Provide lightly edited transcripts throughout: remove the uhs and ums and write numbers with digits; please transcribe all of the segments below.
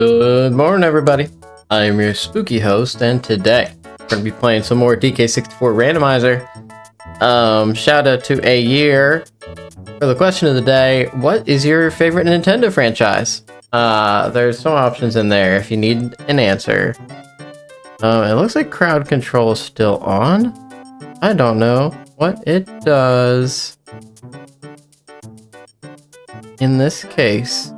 Good morning, everybody. I am your spooky host, and today we're going to be playing some more DK64 Randomizer. Shout out to A Year for the question of the day. What is your favorite Nintendo franchise? There's some options in there if you need an answer. It looks like crowd control is still on. I don't know what it does in this case.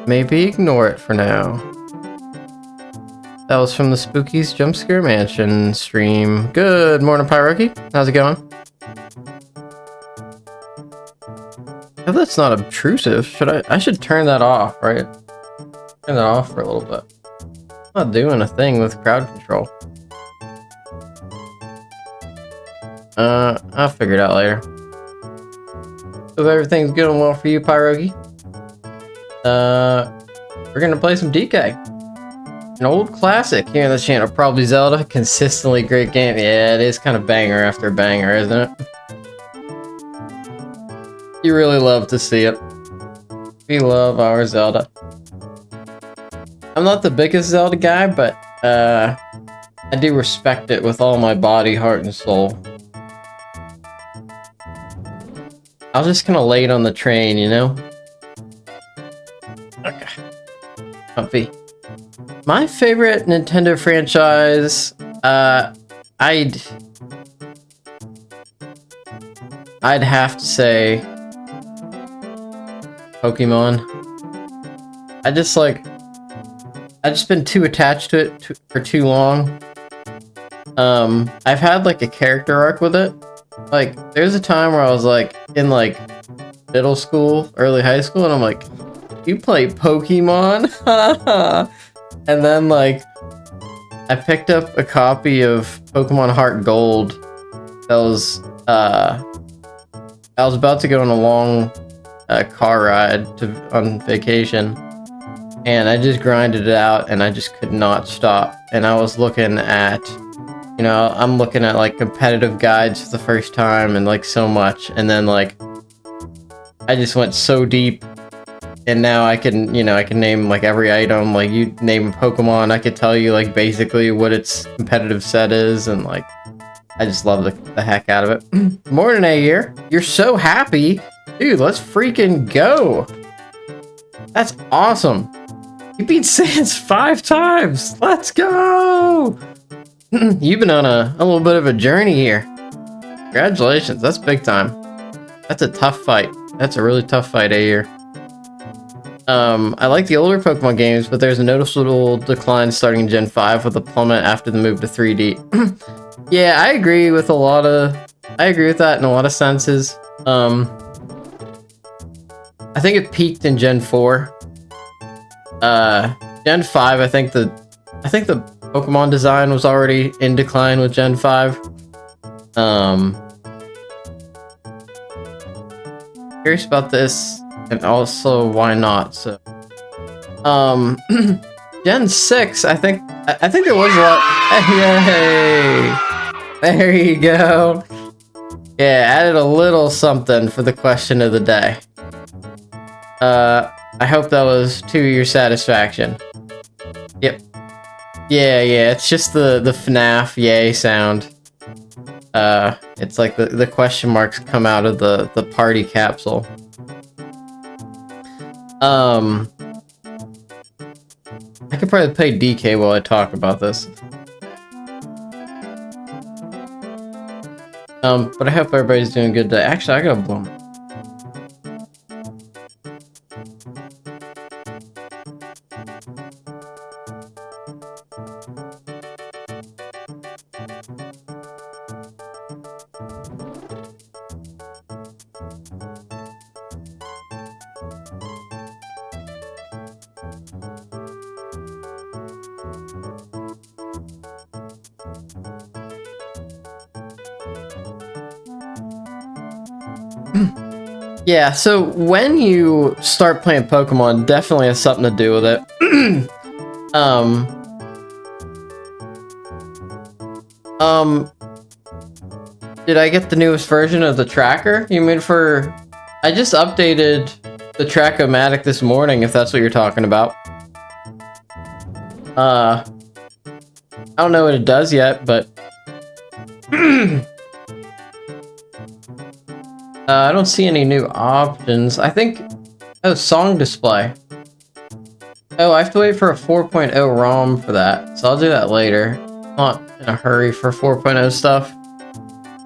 Maybe ignore it for now. That was from the Spookies Jumpscare Mansion stream. Good morning, Pyroki. How's it going? If that's not obtrusive, I should turn that off, right? Turn that off for a little bit. I'm not doing a thing with crowd control. I'll figure it out later. Hope everything's going well for you, Pyroki. We're gonna play some DK. An old classic here on the channel, probably Zelda. Consistently great game. Yeah, it is kind of banger after banger, isn't it? You really love to see it. We love our Zelda. I'm not the biggest Zelda guy, but I do respect it with all my body, heart, and soul. I'll just kind of lay it on the train, you know? Okay. Comfy. My favorite Nintendo franchise, I'd have to say Pokemon. I just been too attached to it for too long. I've had like a character arc with it. Like, there's a time where I was like in like middle school, early high school, and I'm like, you play Pokemon? And then like I picked up a copy of Pokemon Heart Gold. That was I was about to go on a long car ride on vacation, and I just grinded it out, and I just could not stop. And I was looking at, you know, I'm looking at like competitive guides for the first time, and like so much, and then like I just went so deep. And now I can, you know, I can name like every item. Like, you name a Pokemon, I could tell you like basically what its competitive set is, and like I just love the heck out of it. Morning, A Year. You're so happy, dude. Let's freaking go. That's awesome. You beat Sans 5 times. Let's go. You've been on a little bit of a journey here. Congratulations. That's big time. That's a tough fight. That's a really tough fight, A Year. I like the older Pokemon games, but there's a noticeable decline starting in Gen 5 with a plummet after the move to 3D. Yeah, I agree with that in a lot of senses. I think it peaked in Gen 4. Gen 5, I think the Pokemon design was already in decline with Gen 5. Curious about this. And also, why not? So, Gen 6, I think there was a lot. Yay! There you go. Yeah, added a little something for the question of the day. I hope that was to your satisfaction. Yep. Yeah, it's just the FNAF yay sound. It's like the question marks come out of the party capsule. I could probably play DK while I talk about this. But I hope everybody's doing good today. Actually, I gotta blow. Yeah, so when you start playing Pokemon, definitely has something to do with it. Did I get the newest version of the tracker? You mean for... I just updated the Track-O-Matic this morning, if that's what you're talking about. I don't know what it does yet, but I don't see any new options. I think, oh, song display. Oh, I have to wait for a 4.0 ROM for that, so I'll do that later. I'm not in a hurry for 4.0 stuff.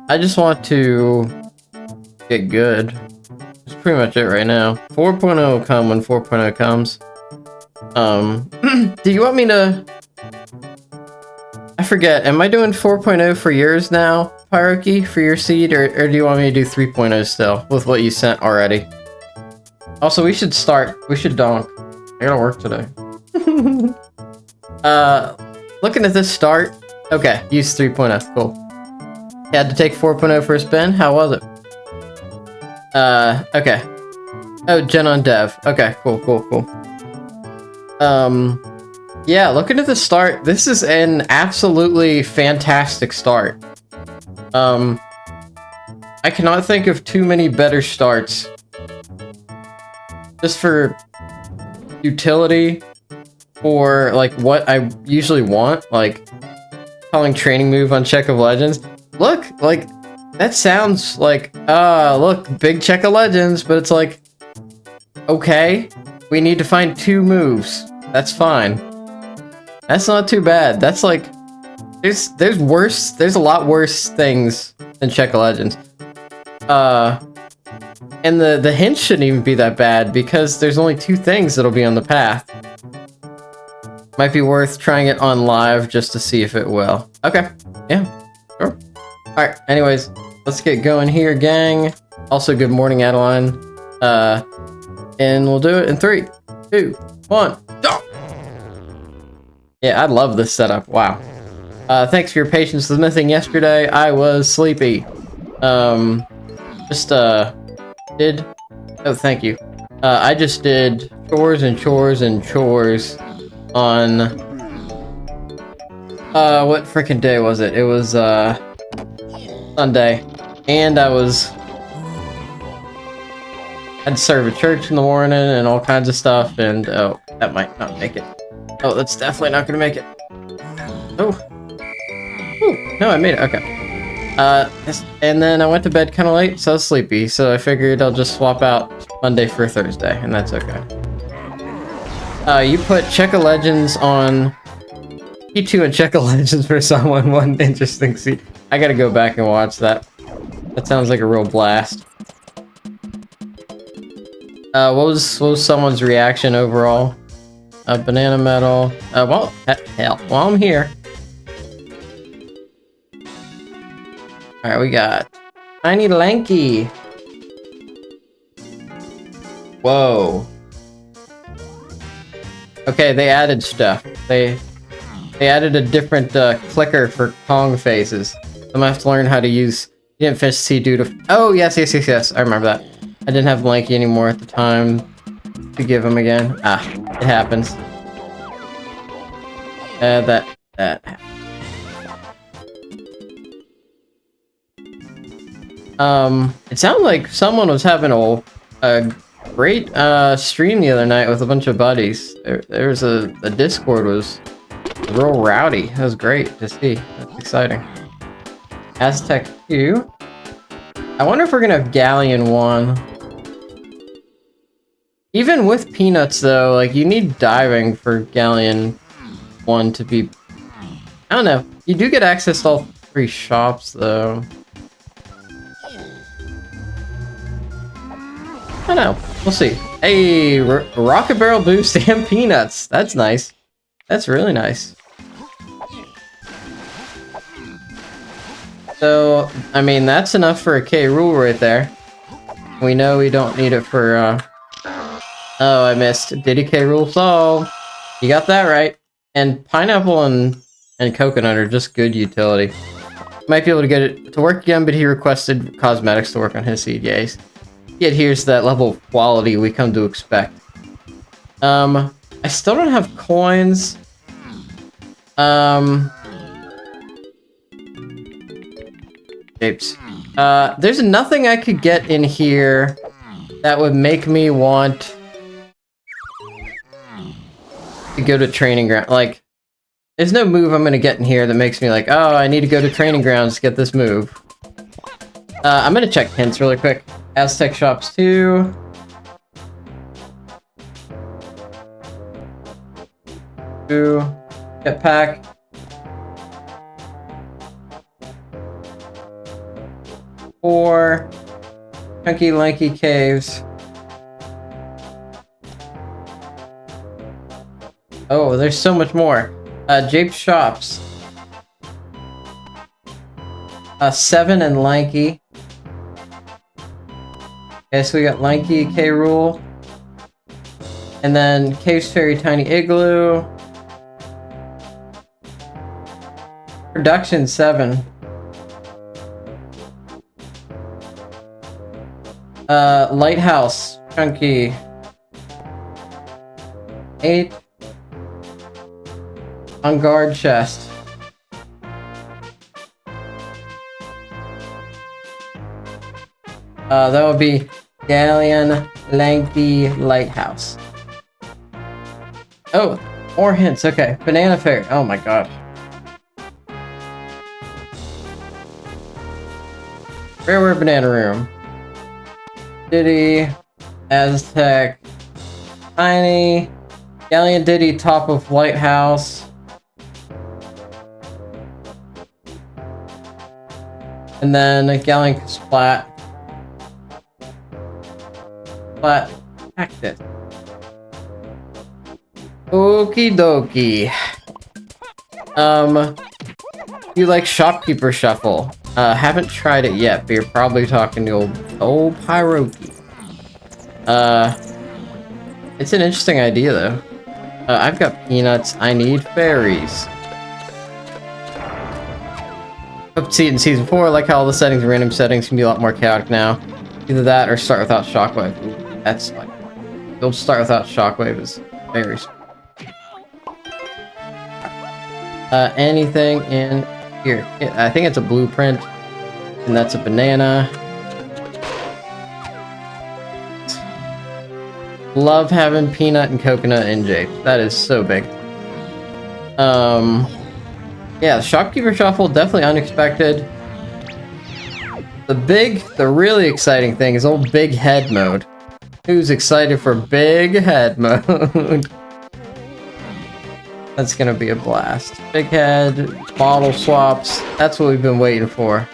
I just want to get good. That's pretty much it right now. 4.0 will come when 4.0 comes. Do you want me to... I forget, am I doing 4.0 for yours now, Pyroki, for your seed, or do you want me to do 3.0 still, with what you sent already? Also, we should donk. I gotta work today. Looking at this start, okay, use 3.0, cool. You had to take 4.0 for a spin, how was it? Okay. Oh, Gen on Dev, okay, cool. Yeah, looking at the start, this is an absolutely fantastic start. I cannot think of too many better starts. Just for utility, or like what I usually want, like calling training move on Check of Legends. Look, like, that sounds like, look, big Check of Legends, but it's like, okay, we need to find 2 moves. That's fine. That's not too bad. That's like, there's a lot worse things than Check of Legends. And the hints shouldn't even be that bad, because there's only 2 things that'll be on the path. Might be worth trying it on live just to see if it will. Okay, yeah, sure. Alright, anyways, let's get going here, gang. Also, good morning, Adeline. And we'll do it in 3, 2, 1, go! Yeah, I love this setup. Wow. Thanks for your patience with missing yesterday. I was sleepy. Oh, thank you. I just did chores and chores and chores on... what freaking day was it? It was, Sunday. And I had to serve at church in the morning and all kinds of stuff, and, oh, that might not make it. Oh, that's definitely not gonna make it. Oh. Ooh, no, I made it, okay. And then I went to bed kind of late, so I was sleepy, so I figured I'll just swap out Monday for Thursday, and that's okay. You put Check of Legends on P2 and Check of Legends for someone, one interesting scene. I gotta go back and watch that. That sounds like a real blast. What was someone's reaction overall? Banana Metal. Well, hell, while I'm here. Alright, we got Tiny Lanky. Whoa. Okay, they added stuff. They added a different clicker for Kong faces. I'm gonna have to learn how to use... You didn't finish C due to... Oh, yes. I remember that. I didn't have Lanky anymore at the time to give him again. Ah, it happens. That happened. It sounded like someone was having a great stream the other night with a bunch of buddies. There was a Discord was real rowdy. That was great to see. That's exciting. Aztec 2. I wonder if we're gonna have Galleon 1. Even with Peanuts though, like, you need diving for Galleon 1 to be... I don't know. You do get access to all 3 shops though. I don't know. We'll see. Hey, Rocket Barrel Boost and Peanuts. That's nice. That's really nice. So, I mean, that's enough for a K rule right there. We know we don't need it for, Oh, I missed. Diddy K rule solved. You got that right. And pineapple and coconut are just good utility. Might be able to get it to work again, but he requested cosmetics to work on his seed. Yeah, he adheres to that level of quality we come to expect. I still don't have coins. Shapes. There's nothing I could get in here that would make me want to go to training ground. Like, There's no move I'm gonna get in here that makes me like, oh, I need to go to training grounds to get this move. I'm gonna check hints really quick. Aztec Shops 2. Jetpack. Four. Chunky Lanky Caves. Oh, there's so much more. Jape Shops. 7 and Lanky. Okay, so we got Lanky, K. Rool. And then Caves Fairy Tiny Igloo. Production 7. Lighthouse, Chunky. 8. On guard chest. That would be Galleon, Lanky, Lighthouse. Oh, more hints. Okay, Banana Fairy. Oh my god. Rareware Banana Room. Diddy, Aztec, Tiny, Galleon Diddy, top of Lighthouse. And then a Galleon Splat. Splat Cactus. Okie dokie. You like Shopkeeper Shuffle? Haven't tried it yet, but you're probably talking to old Pyroki. It's an interesting idea though. I've got peanuts. I need fairies. Hope to see it in season 4. I like how all the settings and random settings can be a lot more chaotic now. Either that or start without shockwave. Ooh, that's like you'll start without shockwave is very. Anything in here? I think it's a blueprint, and that's a banana. Love having peanut and coconut in Jape. That is so big. Yeah, Shopkeeper Shuffle, definitely unexpected. The really exciting thing is old Big Head mode. Who's excited for Big Head mode? That's gonna be a blast. Big Head, model swaps. That's what we've been waiting for.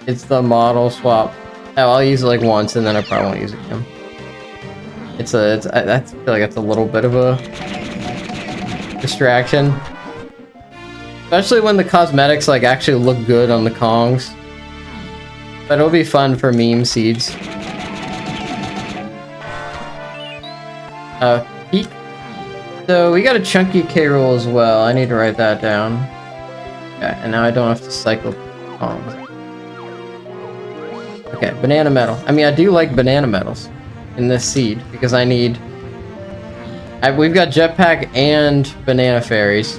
It's the model swap. Oh, I'll use it like once and then I probably won't use it again. I feel like it's a little bit of a distraction. Especially when the cosmetics like actually look good on the Kongs. But it'll be fun for meme seeds. Peak. So we got a chunky K. Rool as well. I need to write that down. Okay, and now I don't have to cycle Kongs. Okay, banana metal. I mean, I do like banana metals in this seed because I need. We've got jetpack and banana fairies.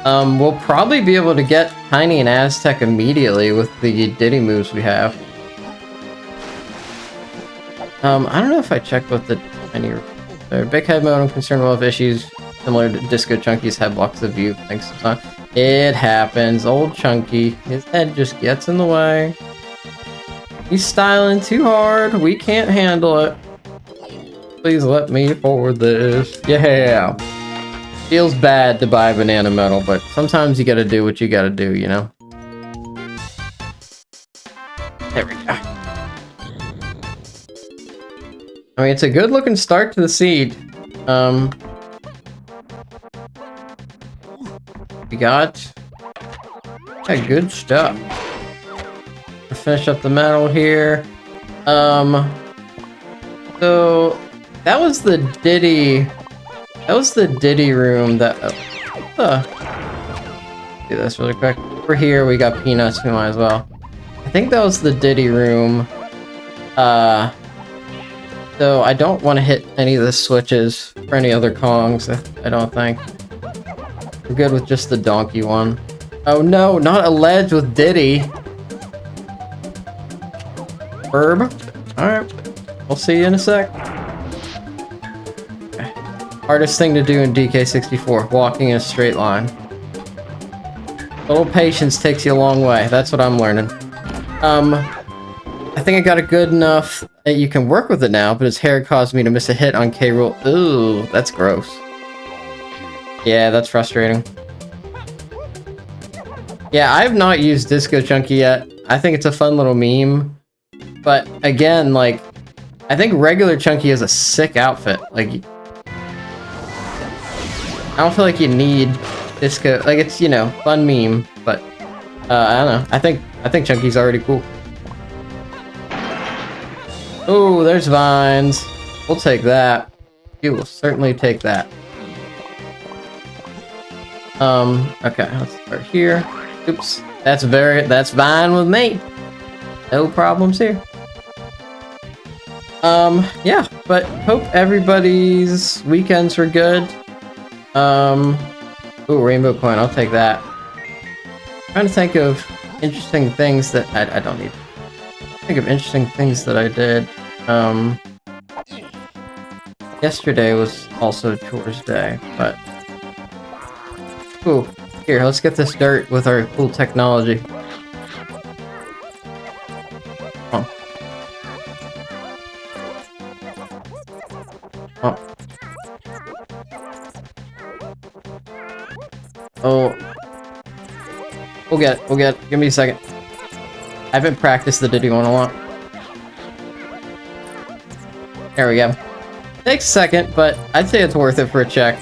We'll probably be able to get Tiny and Aztec immediately with the Diddy moves we have. I don't know if I checked what the Tiny... Big Head mode, I'm concerned we'll have issues similar to Disco Chunky's head blocks the view. Thanks to time. It happens. Old Chunky. His head just gets in the way. He's styling too hard. We can't handle it. Please let me forward this. Yeah. Feels bad to buy banana metal, but sometimes you gotta do what you gotta do, you know? There we go. I mean, it's a good looking start to the seed. We got good stuff. Finish up the metal here. So that was the Diddy. That was the Diddy room that... do this really quick. Over here, we got peanuts, we might as well. I think that was the Diddy room. So I don't want to hit any of the switches for any other Kongs, I don't think. We're good with just the donkey one. Oh no, not a ledge with Diddy! Herb? Alright. We'll see you in a sec. Hardest thing to do in DK64, walking in a straight line. A little patience takes you a long way. That's what I'm learning. I think I got it good enough that you can work with it now, but his hair caused me to miss a hit on K. Rool. Ooh, that's gross. Yeah, that's frustrating. Yeah, I have not used Disco Chunky yet. I think it's a fun little meme. But again, like, I think regular Chunky is a sick outfit. Like, I don't feel like you need Disco. Like, it's, you know, fun meme, but I don't know. I think Chunky's already cool. Oh, there's vines. We'll take that. We will certainly take that. Okay, let's start here. Oops. That's fine with me. No problems here. Yeah, but hope everybody's weekends were good. Ooh, rainbow coin, I'll take that. Trying to think of interesting things that I don't need. Think of interesting things that I did. Yesterday was also chores day, but ooh, here, let's get this dirt with our cool technology. Oh. Oh. Oh. We'll get it. Give me a second. I haven't practiced the Diddy one a lot. There we go. Takes a second, but I'd say it's worth it for a check.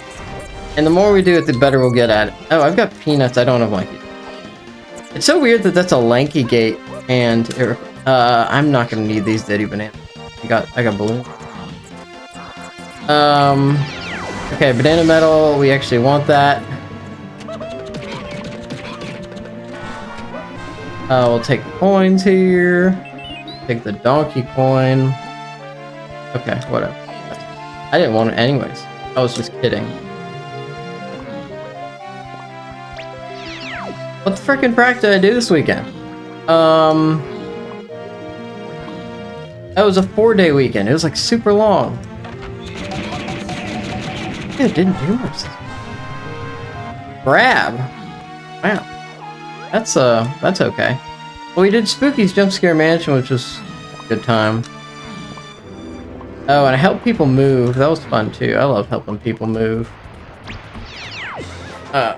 And the more we do it, the better we'll get at it. Oh, I've got peanuts. I don't have lanky. It's so weird that that's a lanky gate, and I'm not gonna need these Diddy bananas. I got balloons. Okay, banana metal. We actually want that. We'll take the coins here. Take the donkey coin. Okay, whatever. I didn't want it anyways. I was just kidding. What the frickin' frack did I do this weekend? That was a 4-day weekend. It was like super long. Yeah, it didn't do much. Grab. Wow. That's okay. Well, we did Spooky's Jump Scare Mansion, which was a good time. Oh, and I helped people move. That was fun too. I love helping people move. Okay.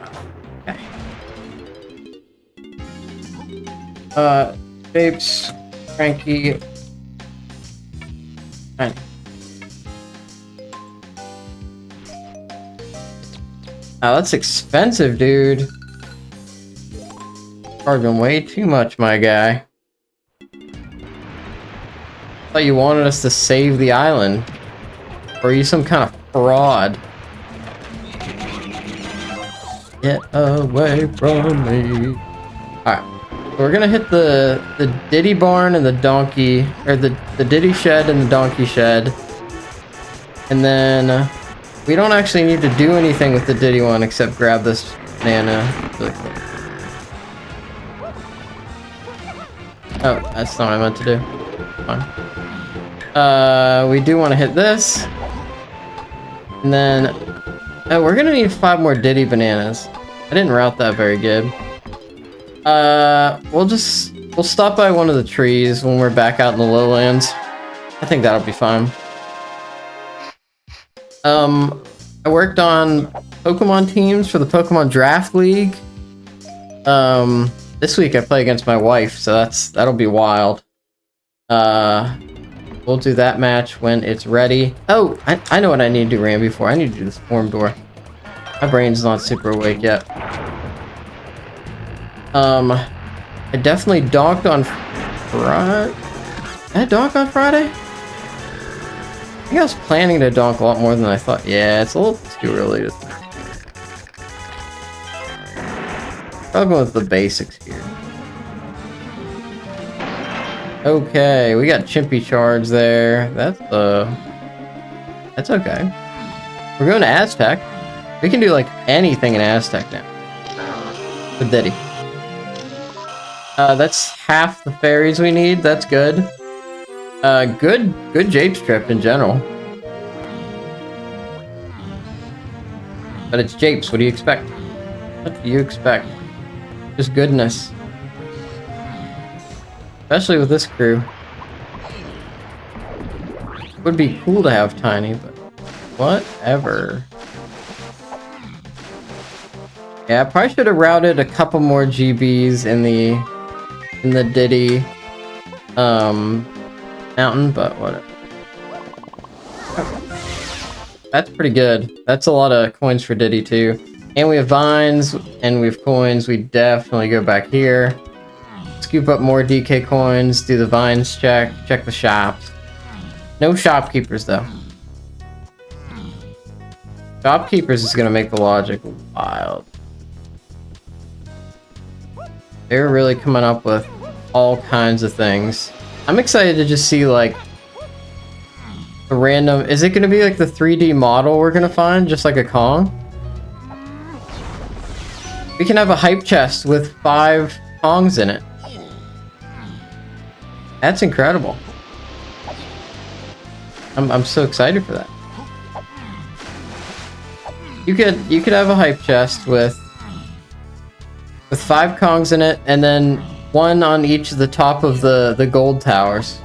Japes, Frankie. Right. Oh, that's expensive, dude. Charging way too much, my guy. Thought you wanted us to save the island. Or are you some kind of fraud? Get away from me. Alright. We're gonna hit the Diddy barn and the donkey, or the Diddy shed and the donkey shed. And then we don't actually need to do anything with the Diddy one except grab this banana really quick. Oh, that's not what I meant to do. Fine. We do want to hit this. And then we're gonna need 5 more Diddy bananas. I didn't route that very good. We'll stop by one of the trees when we're back out in the lowlands. I think that'll be fine. I worked on Pokemon teams for the Pokemon Draft League. This week I play against my wife, so that'll be wild. We'll do that match when it's ready. Oh, I know what I need to do Ramby for. I need to do this form door. My brain's not super awake yet. I definitely donked on Friday. Did I donk on Friday? I think I was planning to donk a lot more than I thought. Yeah, it's a little too early to think. I'll go with the basics here. Okay, we got Chimpy Charge there. That's okay. We're going to Aztec. We can do like anything in Aztec now. With Diddy. That's half the fairies we need. That's good. Good Japes trip in general. But it's Japes. What do you expect? What do you expect? Just goodness. Especially with this crew. Would be cool to have Tiny, but whatever. Yeah, I probably should have routed a couple more GBs in the Diddy mountain, but whatever. That's pretty good. That's a lot of coins for Diddy too. And we have vines and we have coins. We definitely go back here. Scoop up more DK coins, do the vines check the shops. No shopkeepers though. Shopkeepers is gonna make the logic wild. They're really coming up with all kinds of things. I'm excited to just see like the random. Is it gonna be like the 3D model we're gonna find, just like a Kong? We can have a hype chest with 5 Kongs in it. That's incredible. I'm so excited for that. You could have a hype chest with 5 Kongs in it, and then 1 on each of the top of the gold towers.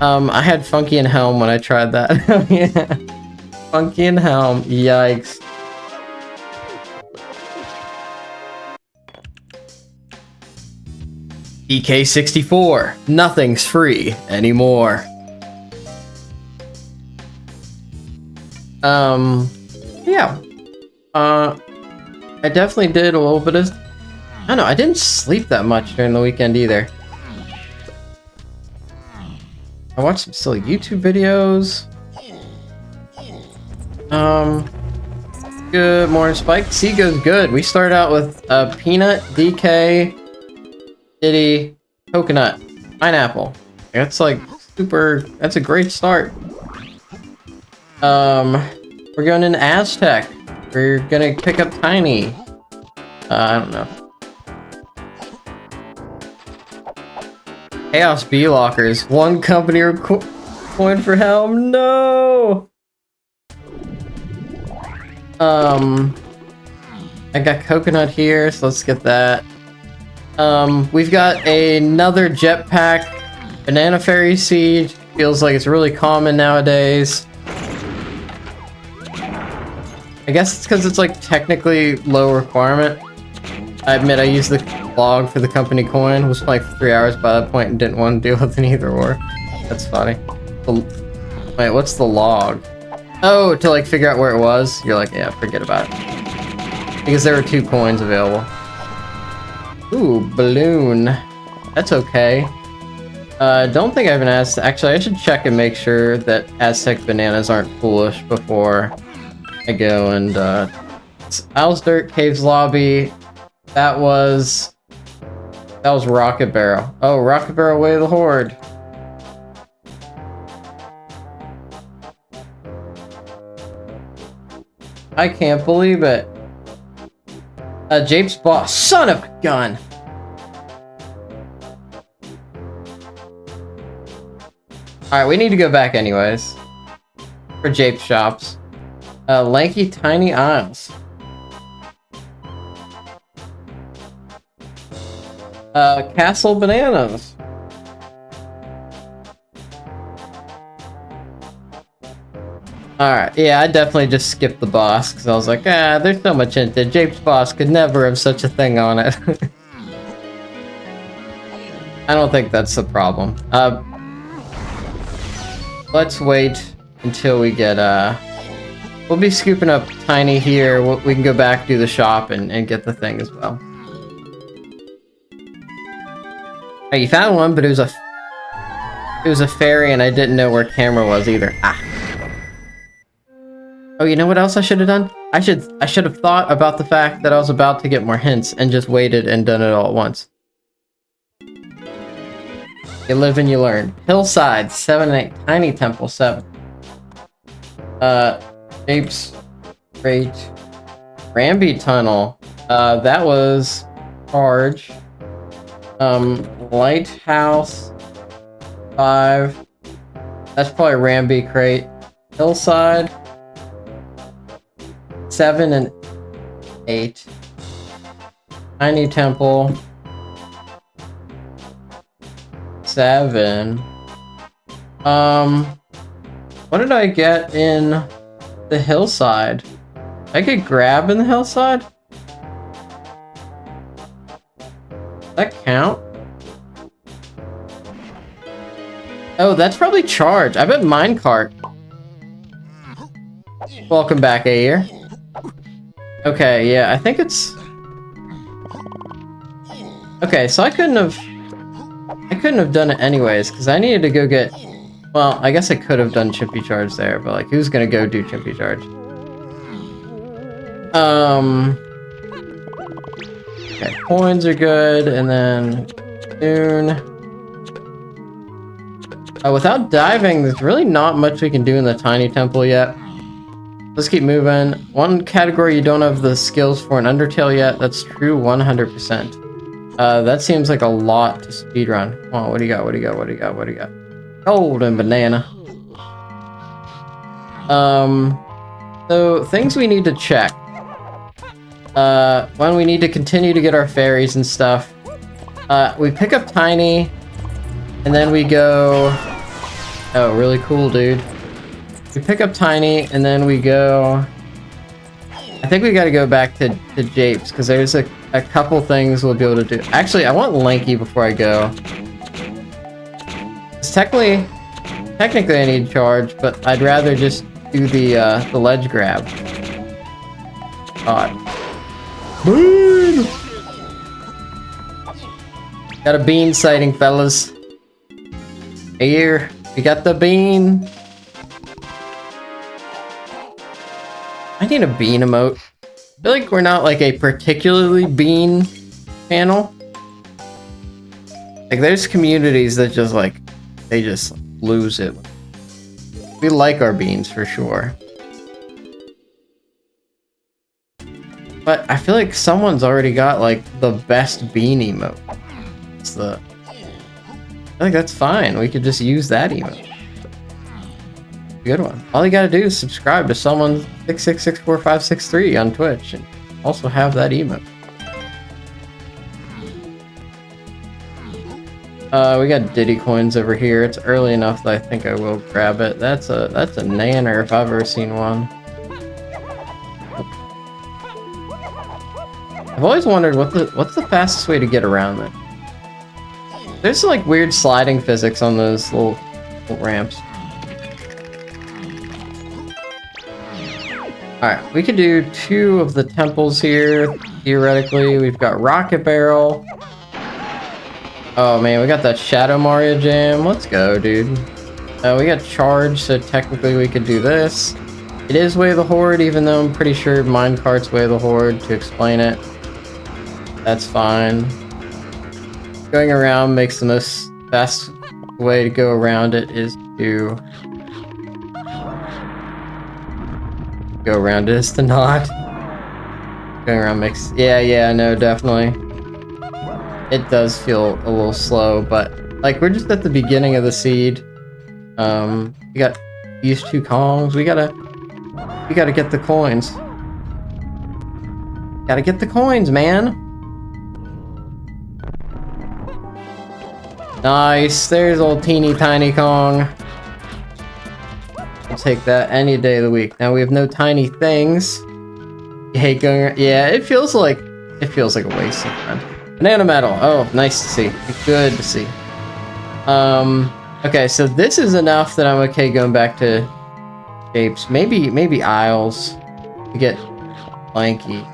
I had Funky and Helm when I tried that. Yeah. Funky and Helm, yikes. DK64, nothing's free anymore. Yeah. I definitely did a little bit of... I don't know, I didn't sleep that much during the weekend either. I watched some silly YouTube videos. Good morning, Spike. C goes good. We start out with Peanut, DK, Diddy, Coconut, Pineapple. That's like super... That's a great start. We're going into Aztec. We're gonna pick up Tiny. I don't know. Chaos B lockers. 1 company or coin for Helm. No. I got Coconut here, so let's get that. We've got another jetpack. Banana Fairy Seed. Feels like it's really common nowadays. I guess it's because it's like technically low requirement. I admit I used the log for the company coin, was playing for 3 hours by that point and didn't want to deal with an either or. That's funny. Wait, what's the log? Oh, to like figure out where it was? You're like, yeah, forget about it. Because there were 2 coins available. Ooh, balloon. That's okay. Don't think I have an Aztec. Actually, I should check and make sure that Aztec bananas aren't foolish before I go and Owl's Dirt Caves Lobby. That was Rocket Barrel. Oh, Rocket Barrel Way of the Horde. I can't believe it. Japes boss, son of a gun. All right, we need to go back anyways for Japes shops. Lanky Tiny Isles. Castle Bananas. Alright, yeah, I definitely just skipped the boss, because I was like, there's so much in it. Japes boss could never have such a thing on it. I don't think that's the problem. Let's wait until we get, we'll be scooping up Tiny here. We can go back, do the shop, and get the thing as well. Hey, you found one, but it was a fairy, and I didn't know where camera was either. Ah. Oh, you know what else I should have done? I should have thought about the fact that I was about to get more hints and just waited and done it all at once. You live and you learn. Hillside 7 and 8. Tiny Temple 7. Japes Great. Ramby Tunnel. That was Charge. Lighthouse 5. That's probably Ramby Crate. Hillside. 7 and 8. Tiny temple. 7. What did I get in the hillside? I could grab in the hillside? Does that count? Oh, that's probably charge. I bet minecart. Welcome back, Ayer. Okay, yeah, I think it's... Okay, so I couldn't have done it anyways, because I needed to go get... Well, I guess I could have done Chimpy Charge there, but like, who's gonna go do Chimpy Charge? Okay, coins are good, and then... Soon... without diving, there's really not much we can do in the tiny temple yet. Let's keep moving. One category you don't have the skills for an Undertale yet. That's true 100%. That seems like a lot to speedrun. Come on, what do you got? What do you got? What do you got? What do you got? Golden banana. So things we need to check. When we need to continue to get our fairies and stuff. We pick up Tiny, and then we go... Oh, really cool, dude. We pick up Tiny, and then we go... I think we gotta go back to Japes, because there's a couple things we'll be able to do. Actually, I want Lanky before I go. It's technically I need charge, but I'd rather just do the ledge grab. God. Bean! Got a bean sighting, fellas. Here, we got the bean. I need a bean emote. I feel like we're not like a particularly bean channel. Like there's communities that just like, they just lose it. We like our beans for sure. But I feel like someone's already got like the best bean emote. It's the... I think that's fine. We could just use that emote. Good one. All you gotta do is subscribe to someone 6664563 on Twitch and also have that emote. We got Diddy coins over here. It's early enough that I think I will grab it. That's a nanner if I've ever seen one. I've always wondered what's the fastest way to get around that. There's like weird sliding physics on those little ramps. Alright, we could do 2 of the temples here, theoretically. We've got Rocket Barrel. Oh man, we got that Shadow Mario Jam. Let's go, dude. We got Charge, so technically we could do this. It is Way of the Horde, even though I'm pretty sure Minecart's Way of the Horde to explain it. That's fine. Going around makes the best way to go around it is to... Go around it is to not. Going around makes... Yeah, no, definitely. It does feel a little slow, but like we're just at the beginning of the seed. We got these 2 Kongs. We gotta get the coins. Gotta get the coins, man. Nice. There's old teeny tiny Kong. I'll take that any day of the week. Now we have no tiny things. You hate going around. Yeah, it feels like a waste sometimes. Banana medal. Oh, nice to see. Good to see. Okay, so this is enough that I'm okay going back to Japes. Maybe Isles to get Lanky.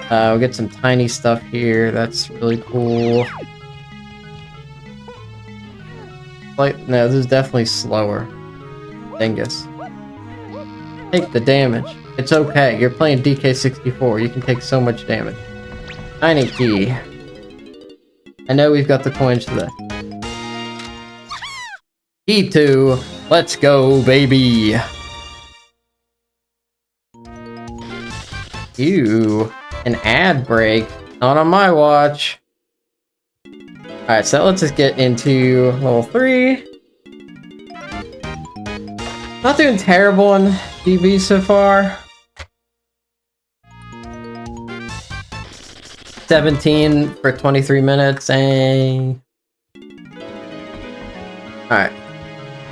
We'll get some tiny stuff here. That's really cool. Like, no, this is definitely slower. Dingus. Take the damage. It's okay. You're playing DK64. You can take so much damage. Tiny key. I know we've got the coins for that. Key 2. Let's go, baby. Ew. An ad break. Not on my watch. Alright, so let's just get into level 3. Not doing terrible in GB so far. 17 for 23 minutes. Alright.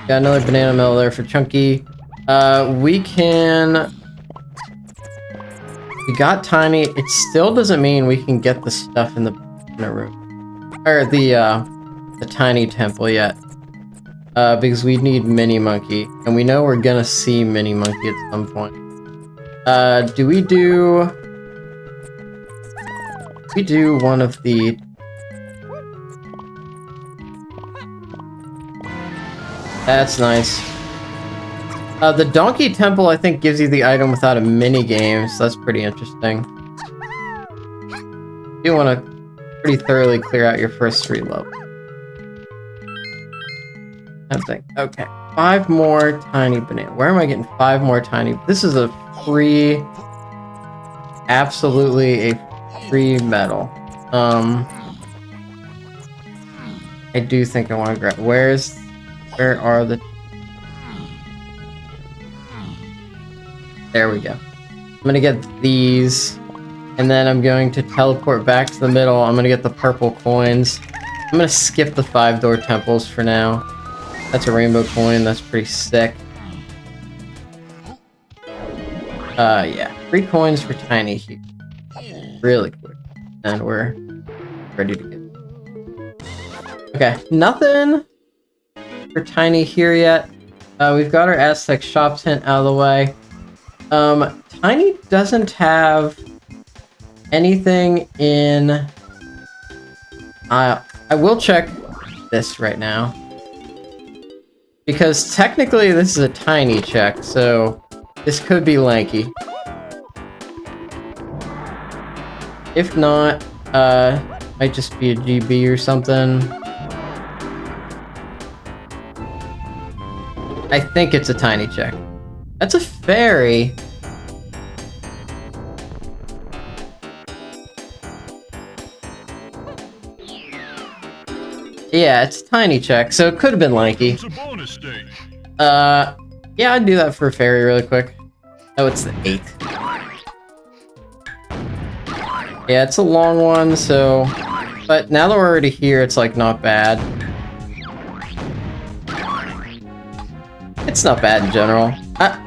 Got another banana mill there for Chunky. We got Tiny. It still doesn't mean we can get the stuff in the room. Or the Tiny temple yet. Because we need Mini Monkey. And we know we're gonna see Mini Monkey at some point. Do we do one of the... That's nice. The Donkey Temple, I think, gives you the item without a mini-game, so that's pretty interesting. You want to pretty thoroughly clear out your first 3 levels. Okay, 5 more tiny banana. Where am I getting 5 more tiny? This is a free... Absolutely a free medal. I do think I want to grab... Where are the... There we go. I'm gonna get these, and then I'm going to teleport back to the middle. I'm gonna get the purple coins. I'm gonna skip the 5-door temples for now. That's a rainbow coin. That's pretty sick. Yeah. 3 coins for Tiny here. Really quick. And we're ready to get... Okay. Nothing for Tiny here yet. We've got our Aztec Shops hint out of the way. Tiny doesn't have anything in... I will check this right now. Because technically this is a Tiny check, so this could be Lanky. If not, might just be a GB or something. I think it's a Tiny check. That's a fairy. Yeah, it's a Tiny check, so it could have been Lanky. It's a bonus stage. Yeah, I'd do that for a fairy really quick. Oh, it's the 8th. Yeah, it's a long one, so... But now that we're already here, it's like not bad. It's not bad in general.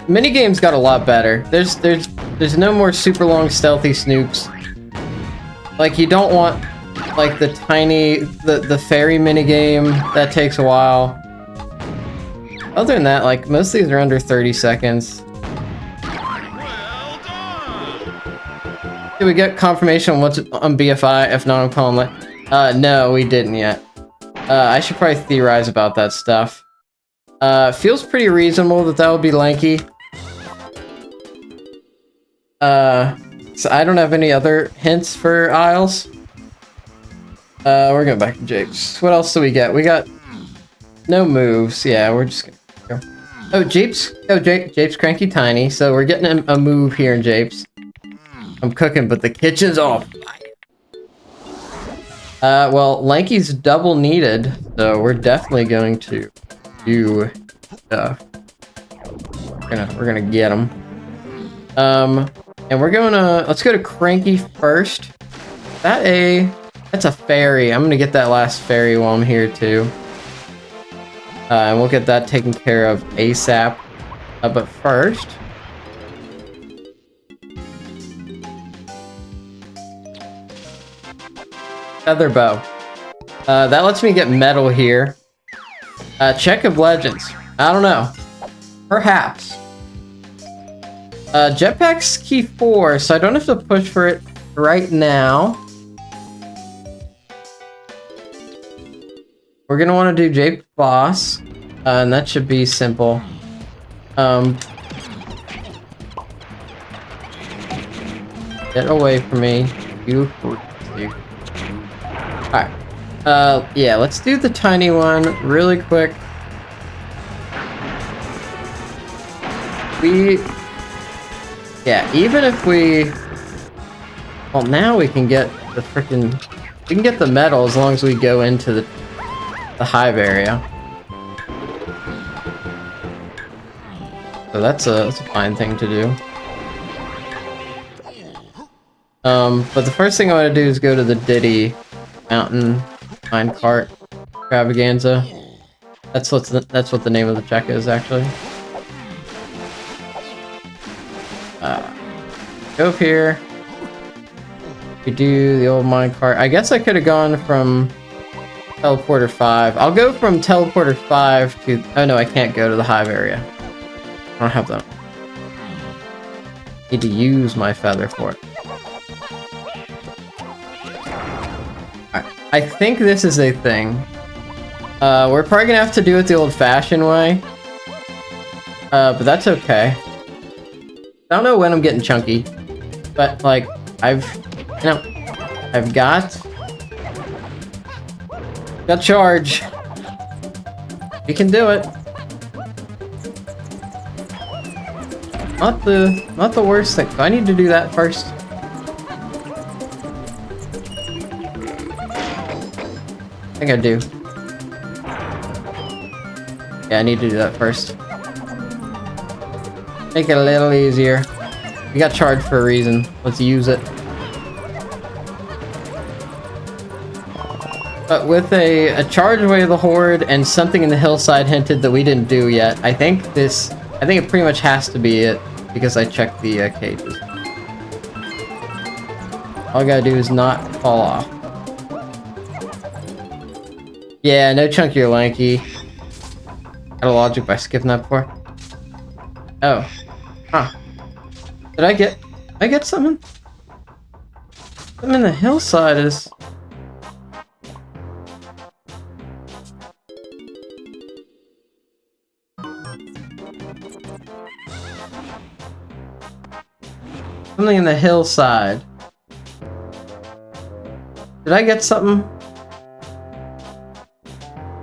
Minigames got a lot better. There's no more super long stealthy snoops. Like, you don't want like the tiny the fairy minigame that takes a while. Other than that, like most of these are under 30 seconds. Well done. Did we get confirmation on what's on BFI? If not, I'm calling it. No, we didn't yet. I should probably theorize about that stuff. Feels pretty reasonable that would be Lanky. So I don't have any other hints for Isles. We're going back to Japes. What else do we get? We got no moves. Yeah, we're just gonna go. Oh, Japes. Oh, Japes Cranky Tiny. So we're getting a move here in Japes. I'm cooking, but the kitchen's off. Well, Lanky's double needed, so we're definitely going to do stuff. We're gonna get him. And we're gonna let's go to Cranky first. That's a fairy. I'm gonna get that last fairy while I'm here too. And we'll get that taken care of ASAP. But first, Feather Bow. That lets me get metal here. Check of Legends. I don't know. Perhaps. Jetpack's key 4, so I don't have to push for it right now. We're gonna want to do Jape Boss, and that should be simple. Get away from me, you. Alright. Yeah, let's do the tiny one really quick. Yeah, even if we... Well, now we can get the frickin'... We can get the metal as long as we go into the hive area. So that's a fine thing to do. But the first thing I want to do is go to the Diddy Mountain Minecart Extravaganza. That's what the name of the check is, actually. Go up here. We do the old minecart. I guess I could have gone from Teleporter 5. I'll go from Teleporter 5 to... Oh no, I can't go to the hive area. I don't have that. Need to use my feather for it. Alright, I think this is a thing. We're probably gonna have to do it the old-fashioned way. But that's okay. I don't know when I'm getting chunky. But, like, I've got charge. We can do it. Not the worst thing. Do I need to do that first? I think I do. Yeah, I need to do that first. Make it a little easier. We got charged for a reason. Let's use it. But with a charge away of the horde and something in the hillside hinted that we didn't do yet, I think it pretty much has to be it because I checked the cages. All I gotta do is not fall off. Yeah, no chunky or lanky. Got a logic by skipping that before. Oh. Huh. Did I get something? Something in the hillside is... Something in the hillside. Did I get something?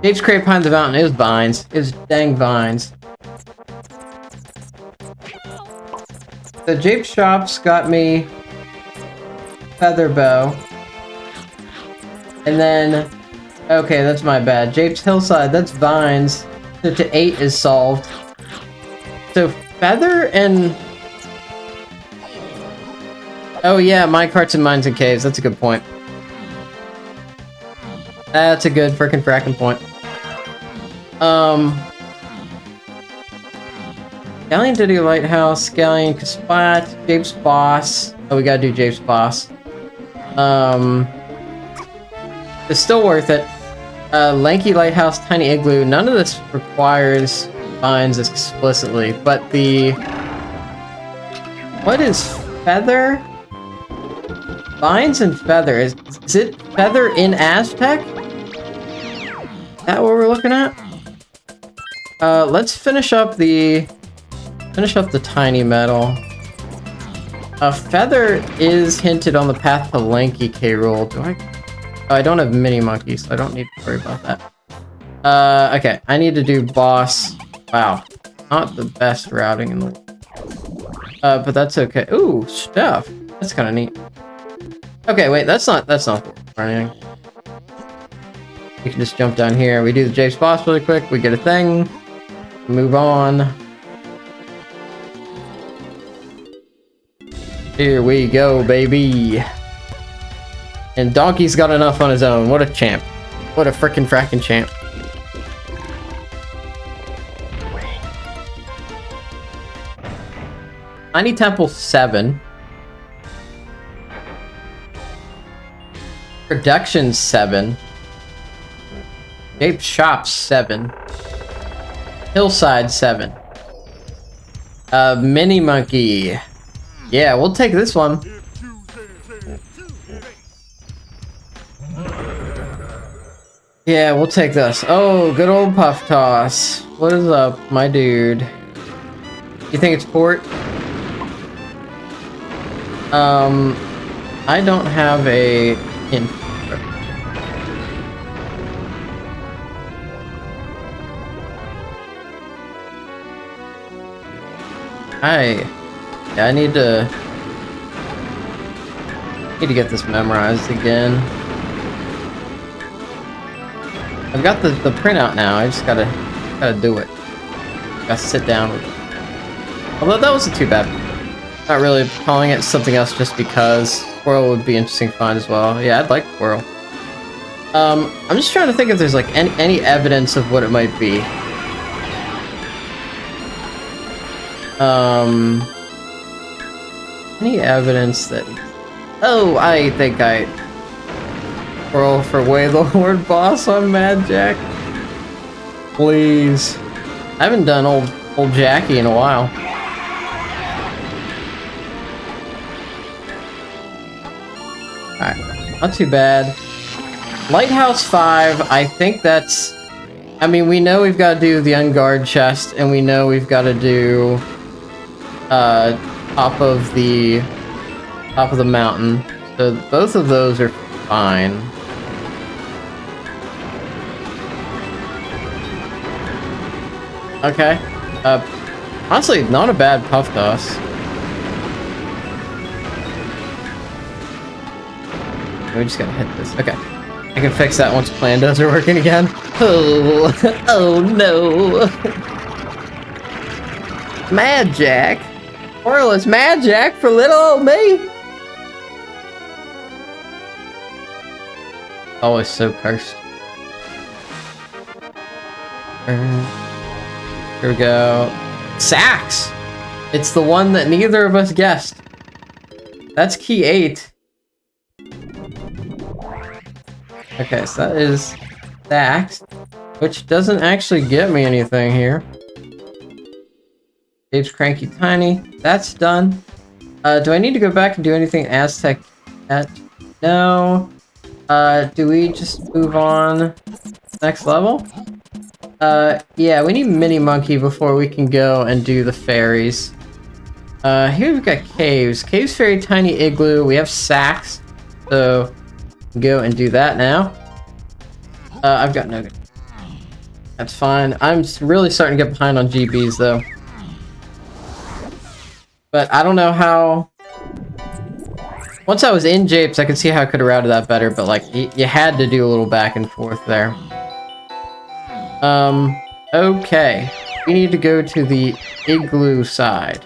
Dave's crate behind the mountain. It was vines. It was dang vines. The Jape shops got me feather bow. And then, okay, that's my bad. Jape's hillside, that's vines. So to 8 is solved. So feather and... Oh yeah, minecarts and mines and caves. That's a good point. That's a good frickin' frackin' point. Galleon Diddy Lighthouse, Galleon Kasplat, Jape's Boss. Oh, we gotta do Jape's Boss. It's still worth it. Lanky Lighthouse, Tiny Igloo. None of this requires vines explicitly, but the... What is feather? Vines and feather. Is it feather in Aztec? Is that what we're looking at? Let's finish up the tiny metal. Feather is hinted on the path to Lanky K. Roll. Do I? Oh, I don't have mini monkeys, so I don't need to worry about that. Okay, I need to do boss. Wow, not the best routing in the world. But that's okay. Ooh, stuff. That's kind of neat. Okay, wait, that's not or anything. We can just jump down here. We do the Jape's boss really quick. We get a thing. Move on. Here we go, baby. And Donkey's got enough on his own. What a champ. What a frickin' frackin' champ. Tiny Temple 7. Production 7. Jape Shop 7. Hillside 7. Mini Monkey. Yeah, we'll take this one. Yeah, we'll take this. Oh, good old Puff Toss. What is up, my dude? You think it's port? I don't have a hint. I need to get this memorized again. I've got the printout now. I just gotta do it. Gotta sit down with it. Although that wasn't too bad. Not really calling it something else just because Squirrel would be interesting to find as well. Yeah, I'd like Squirrel. I'm just trying to think if there's like any evidence of what it might be. Any evidence that... Oh, I think I... Squirrel for Way the Lord boss on Mad Jack. Please. I haven't done old Jackie in a while. Alright, not too bad. Lighthouse 5, I think that's... I mean, we know we've got to do the Unguard chest, and we know we've got to do... top of the mountain. So both of those are fine. Okay. Honestly, not a bad puff toss. We just gotta hit this. Okay. I can fix that once Plandos are working again. Oh, oh no. Mad Jack. Squirrel is Mad Jack for little old me. Always so cursed. Here we go. Sax! It's the one that neither of us guessed. That's key 8. Okay, so that is Sax, which doesn't actually get me anything here. Dave's Cranky Tiny. That's done. Do I need to go back and do anything Aztec yet? No. Do we just move on next level? Yeah, we need Mini Monkey before we can go and do the fairies. Here we've got Caves. Caves Fairy Tiny Igloo. We have Sax. So, go and do that now. I've got no... That's fine. I'm really starting to get behind on GBs, though. But I don't know how... Once I was in Japes, I could see how I could have routed that better, but, like, you had to do a little back and forth there. Okay. We need to go to the Igloo side.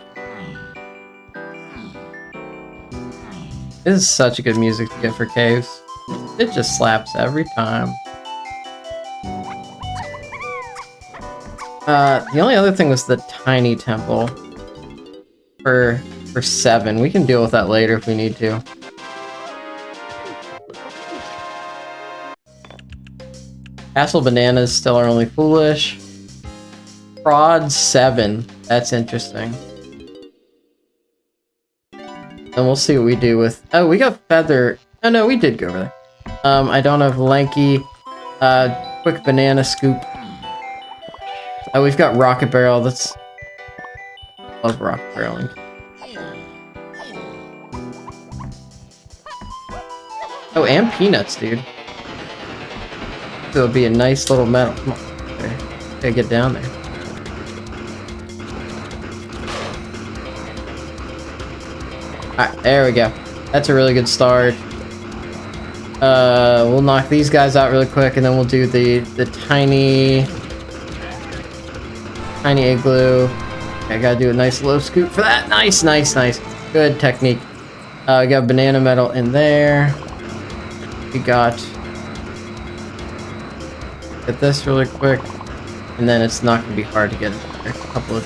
This is such a good music to get for Caves. It just slaps every time. The only other thing was the Tiny Temple. For 7. We can deal with that later if we need to. Castle Bananas still are only foolish. Prod 7. That's interesting. And we'll see what we do with... Oh, we got Feather... Oh no, we did go over there. I don't have Lanky. Quick Banana Scoop. Oh, we've got Rocket Barrel. That's... Love Rocket Barreling. Oh, and Peanuts, dude. So it'll be a nice little metal. Come on. Okay. Gotta get down there. Alright, there we go. That's a really good start. We'll knock these guys out really quick, and then we'll do the tiny igloo. Okay, I gotta do a nice low scoop for that. Nice, nice, nice. Good technique. We got banana metal in there. We got... Get this really quick, and then it's not gonna be hard to get a couple of...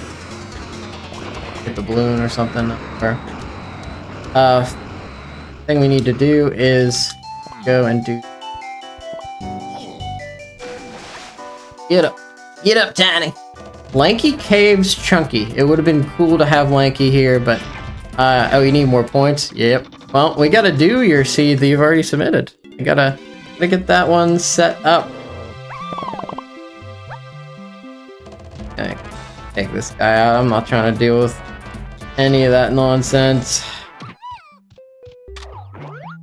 Get the balloon or something. Thing we need to do is go and do... Get up, Tiny! Lanky Caves Chunky. It would have been cool to have Lanky here, but... oh, you need more points? Yep. Well, we gotta do your seed that you've already submitted. I gotta get that one set up. Okay. Take this guy out. I'm not trying to deal with any of that nonsense.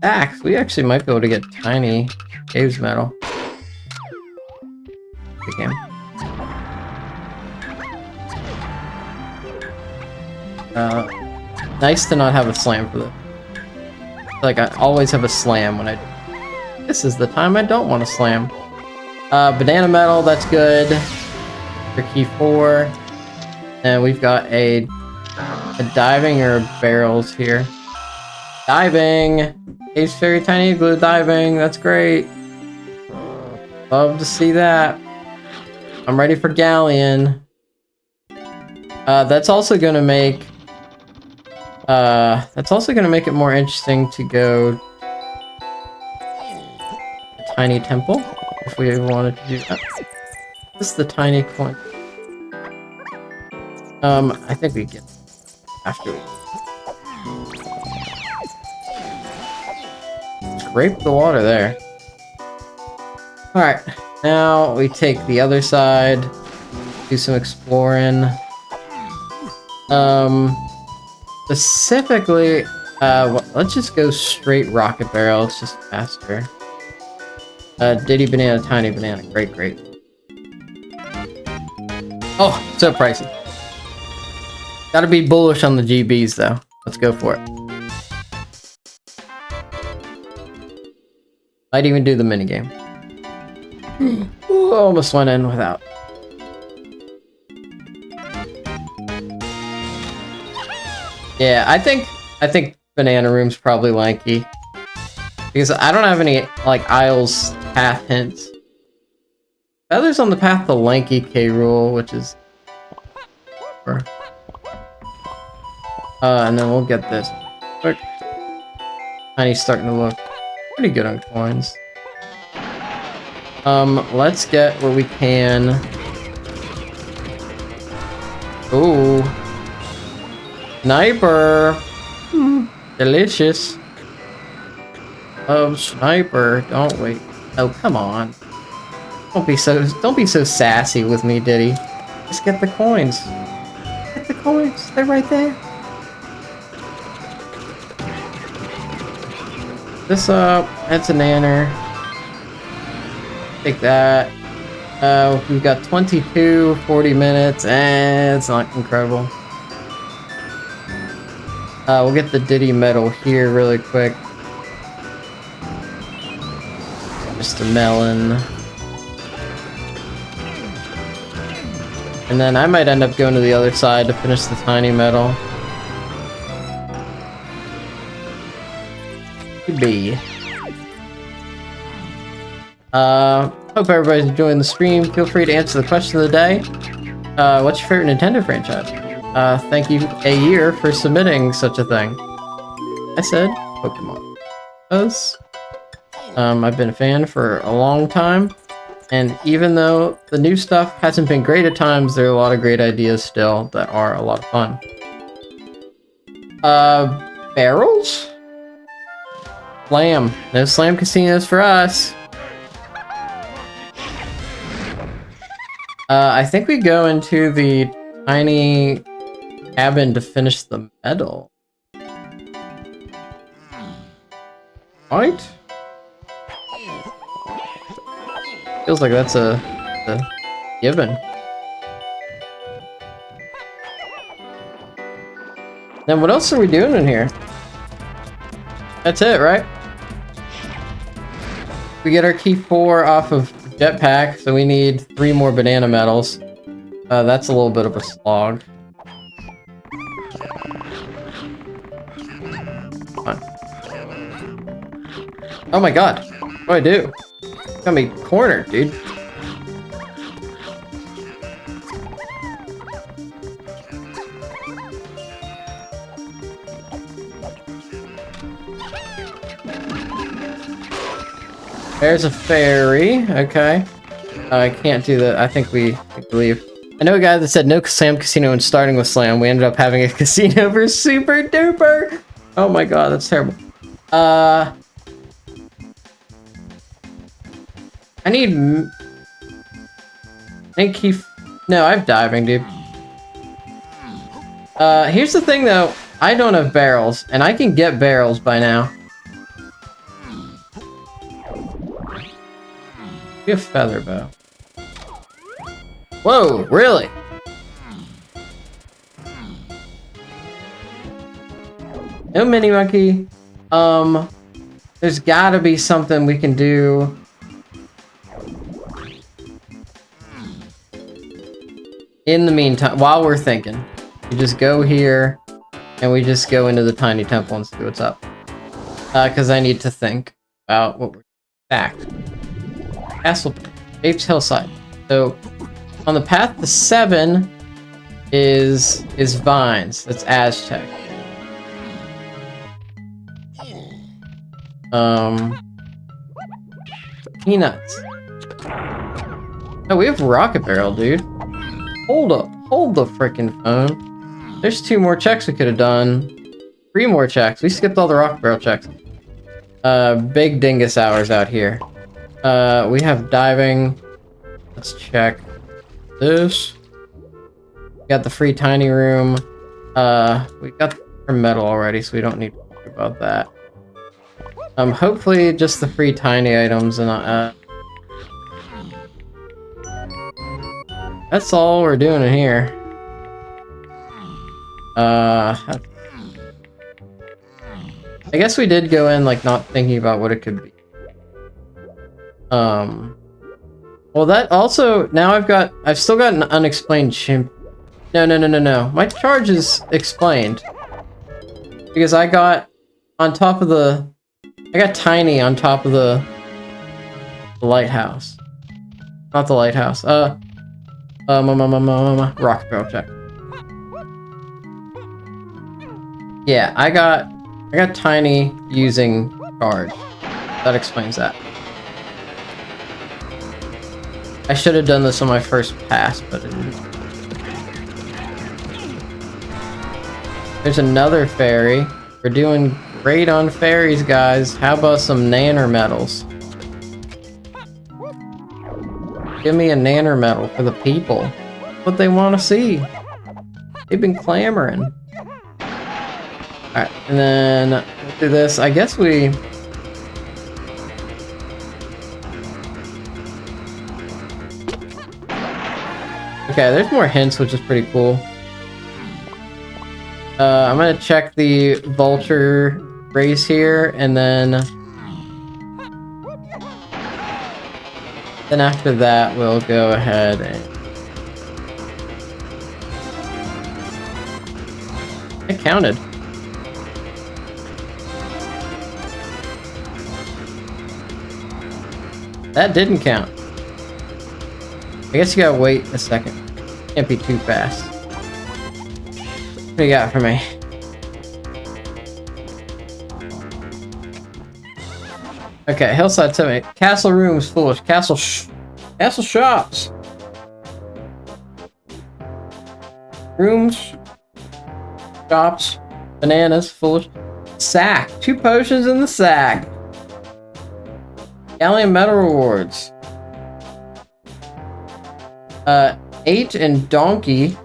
Axe. We actually might be able to get tiny caves metal. We can. Nice to not have a slam for this. Like, I always have a slam when I... This is the time I don't want to slam. Banana metal, that's good. For key 4. And we've got a A diving or barrels here? Diving! Ace Fairy Tiny Igloo diving, that's great. Love to see that. I'm ready for Galleon. That's also gonna make it more interesting to go to Tiny Temple if we wanted to do that. This is the tiny coin. I think we get after we scrape the water there. Alright, now we take the other side, do some exploring. Specifically, let's just go straight rocket barrel, it's just faster. Diddy banana, tiny banana, great, great. Oh, so pricey. Gotta be bullish on the GBs though. Let's go for it. Might even do the minigame. Ooh, almost went in without. Yeah, I think Banana Room's probably lanky. Because I don't have any, like, Isles path hints. Feathers on the path to Lanky K. Rool, which is... and then we'll get this. Quick. Tiny's starting to look pretty good on coins. Let's get what we can. Ooh. Sniper! Delicious. Oh, Sniper, don't wait. Oh, come on. Don't be so sassy with me, Diddy. Just get the coins. Get the coins. They're right there. This that's a nanner. Take that. We've got 22, 40 minutes, and it's not incredible. We'll get the Diddy medal here really quick. Just a melon. And then I might end up going to the other side to finish the tiny medal. Could be. Hope everybody's enjoying the stream. Feel free to answer the question of the day. What's your favorite Nintendo franchise? Thank you a year for submitting such a thing. I said Pokemon. Because I've been a fan for a long time, and even though the new stuff hasn't been great at times, there are a lot of great ideas still that are a lot of fun. Barrels? Slam. No slam casinos for us. I think we go into the tiny cabin to finish the medal. Right? Feels like that's a given. Then what else are we doing in here? That's it, right? We get our key 4 off of Jetpack, so we need 3 more banana medals. That's a little bit of a slog. Oh my god, what do I do? Got me cornered, dude. There's a ferry, okay. I can't do that. I think we leave. I know a guy that said no Slam Casino and starting with Slam. We ended up having a casino for Super Duper. Oh my god, that's terrible. I need key. No, I have diving, dude. Here's the thing though. I don't have barrels, and I can get barrels by now. We have feather bow. Whoa, really? No mini monkey. There's gotta be something we can do. In the meantime, while we're thinking, you just go here, and we just go into the tiny temple and see what's up. Because I need to think about what we're back. Castle Apes Hillside. So on the path to 7 is Vines. That's Aztec. Peanuts. Oh, we have Rocket Barrel, dude. Hold up. Hold the freaking phone. There's 2 more checks we could have done. 3 more checks. We skipped all the Rocket Barrel checks. Big dingus hours out here. We have diving. Let's check this. We got the free tiny room. We got the metal already, so we don't need to worry about that. Hopefully just the free tiny items and that's all we're doing in here. I guess we did go in like not thinking about what it could be. Well, that also now I've still got an unexplained chimp. No. My charge is explained because I got tiny on top of the lighthouse. Not the lighthouse. Rocket barrel check. Yeah, I got tiny using charge. That explains that. I should have done this on my first pass, but it didn't. There's another fairy. We're doing great on fairies, guys. How about some nanner medals? Give me a nanner medal for the people. What they want to see. They've been clamoring. Alright, and then we'll do this. I guess we... Okay, there's more hints, which is pretty cool. I'm gonna check the vulture race here, and then after that, we'll go ahead and... I counted. That didn't count. I guess you gotta wait a second. Can't be too fast. What do you got for me? Okay, Hillside 7. Castle rooms, foolish. Castle shops. Rooms. Shops. Bananas, foolish. Sack. 2 potions in the sack. Galleon medal rewards. 8 and donkey.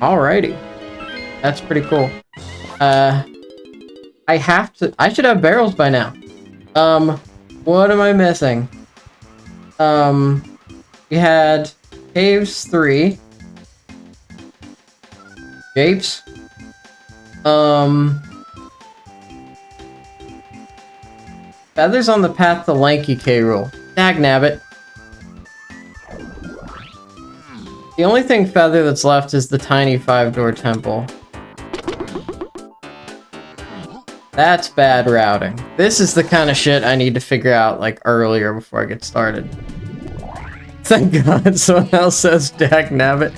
Alrighty. That's pretty cool. I should have barrels by now. What am I missing? We had caves 3. Japes. Feathers on the path to Lanky K. Rule. Dagnabbit. The only thing feather that's left is the tiny 5-door temple. That's bad routing. This is the kind of shit I need to figure out like earlier before I get started. Thank God someone else says dagnabbit.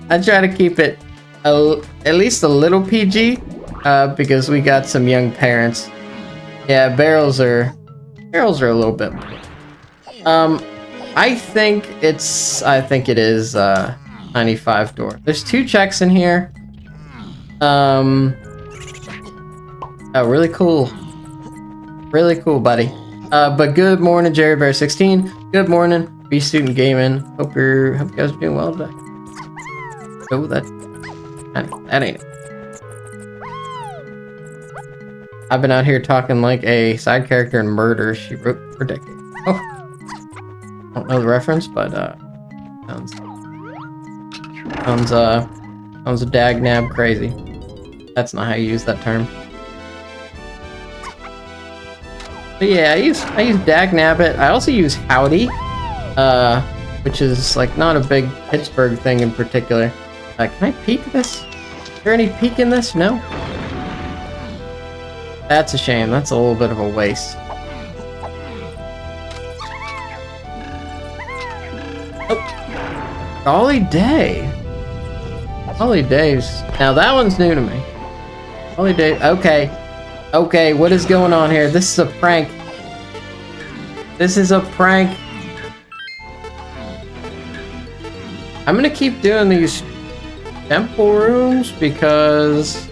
I try to keep it at least a little PG because we got some young parents. Yeah, barrels are a little bit. I think it is tiny 5-door. There's 2 checks in here. Oh, really cool. Really cool, buddy. But good morning, Jerry Bear 16. Good morning, B Student Gaming. Hope you guys are doing well today. Oh, that ain't it. I've been out here talking like a side character in Murder, She Wrote for decades. Oh, don't know the reference, but sounds a dagnab crazy. That's not how you use that term. But yeah, I use dagnabbit. I also use howdy. which is like not a big Pittsburgh thing in particular. Can I peek this? Is there any peek in this? No? That's a shame. That's a little bit of a waste. Oh. Golly day. Golly days. Now that one's new to me. Golly day. Okay. Okay, what is going on here? This is a prank. This is a prank. I'm gonna keep doing these temple rooms because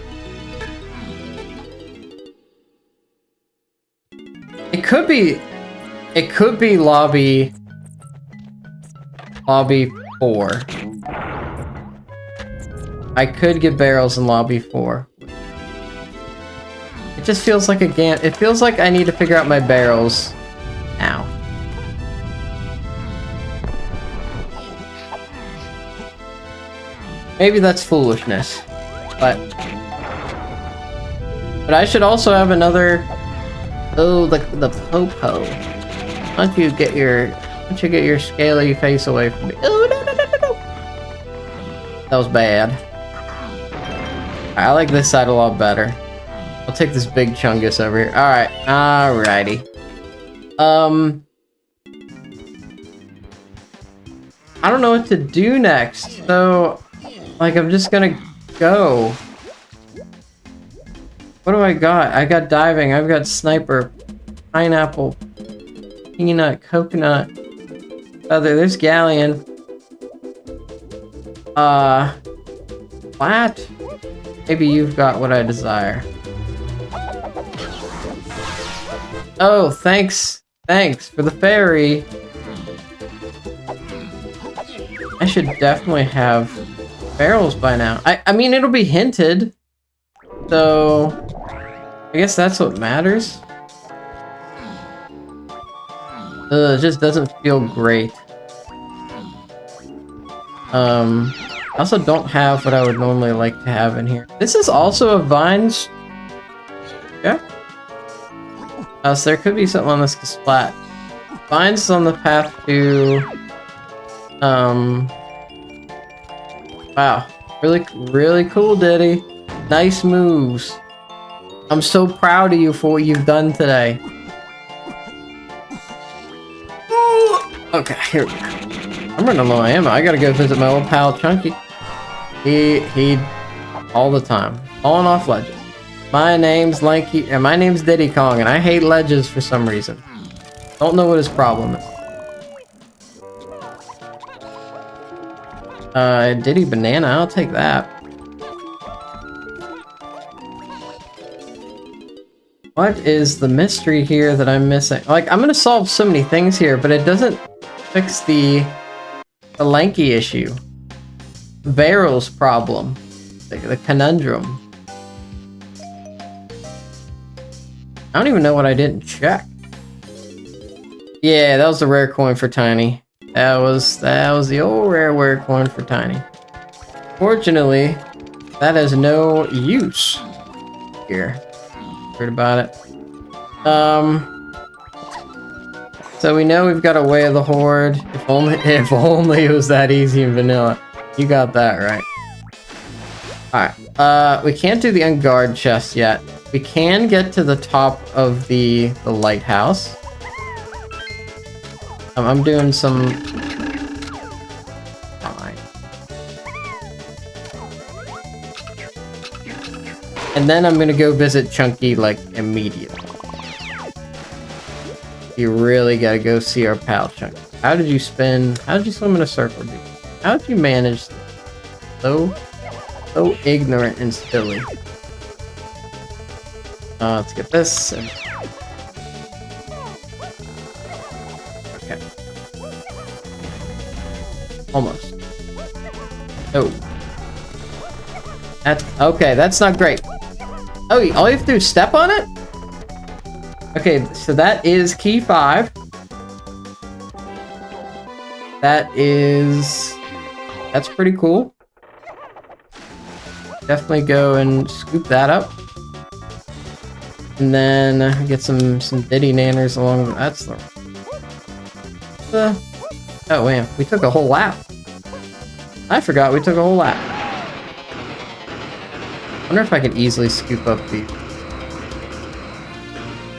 it could be lobby 4. I could get barrels in lobby 4. It just feels like it feels like I need to figure out my barrels now. Maybe that's foolishness, but I should also have another. Oh, the popo. Why don't you get your scaly face away from me? Oh no. That was bad. I like this side a lot better. I'll take this big chungus over here. Alright, alrighty. I don't know what to do next, so like I'm just gonna go. What do I got? I got diving, I've got sniper, pineapple, peanut, coconut, other, there's galleon. Flat? Maybe you've got what I desire. Oh, thanks. Thanks for the fairy. I should definitely have barrels by now. I mean, it'll be hinted. So, I guess that's what matters. It just doesn't feel great. I also don't have what I would normally like to have in here. This is also a vines. Yeah. So there could be something on this splat. Vines is on the path to. Wow. Really cool, Diddy. Nice moves. I'm so proud of you for what you've done today. Okay, here we go. I'm running low on ammo. I gotta go visit my old pal Chunky. He all the time. Falling off ledges. My name's Lanky, and my name's Diddy Kong, and I hate ledges for some reason. Don't know what his problem is. Diddy Banana, I'll take that. What is the mystery here that I'm missing? Like, I'm gonna solve so many things here, but it doesn't fix the lanky issue. The barrels problem. The conundrum. I don't even know what I didn't check. Yeah, that was the rare coin for Tiny. That was the old rare coin for Tiny. Fortunately, that has no use here. Heard about it. So we know we've got a Way of the Horde. If only it was that easy in vanilla. You got that right. Alright. We can't do the unguard chest yet. We can get to the top of the lighthouse. I'm doing some. Fine. And then I'm gonna go visit Chunky like immediately. You really gotta go see our pal Chunky. How did you swim in a circle, dude? How did you manage so ignorant and silly? Let's get this. Okay. Almost. Oh. That's okay, that's not great. Oh, all you have to do is step on it? Okay, so that is key 5. That's pretty cool. Definitely go and scoop that up. And then get some Diddy nanners along with that's Oh man, we took a whole lap. I forgot we took a whole lap. Wonder if I could easily scoop up the...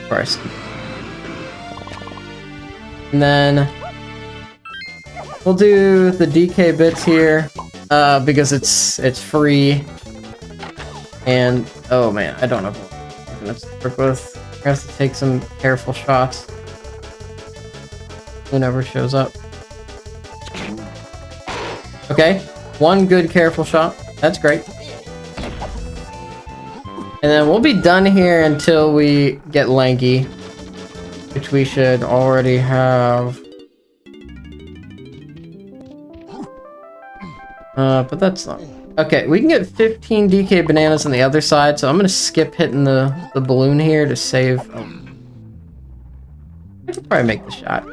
Before I scoop. And then... we'll do the DK bits here, because it's free. And, oh man, I don't know what I'm gonna work with. I have to take some careful shots. Whenever shows up. Okay, one good careful shot. That's great. And then we'll be done here until we get Lanky, which we should already have. But that's not... Okay, we can get 15 DK bananas on the other side, so I'm gonna skip hitting the balloon here to save... Oh. I could probably make the shot.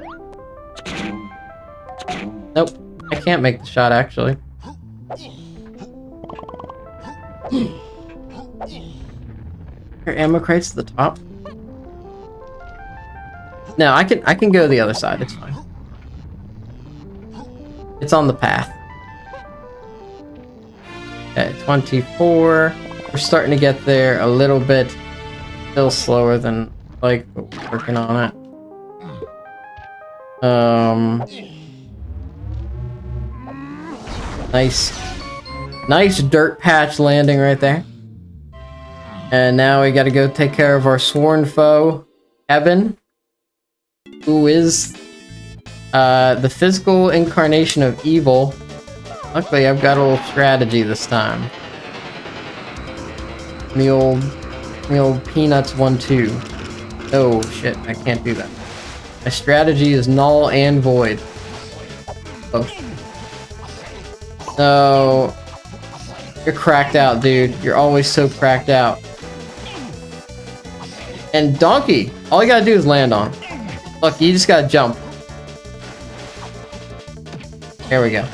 Nope, I can't make the shot, actually. Your ammo crates to the top? No, I can go the other side, it's fine. It's on the path. Okay, 24. We're starting to get there a little bit. Still slower than like, but we're working on it. Nice dirt patch landing right there. And now we gotta go take care of our sworn foe, Evan, who is the physical incarnation of evil. Luckily, I've got a little strategy this time. The old Peanuts 1-2. Oh shit, I can't do that. My strategy is null and void. Oh. No. You're cracked out, dude. You're always so cracked out. And Donkey, all you gotta do is land on. Look, you just gotta jump. There we go.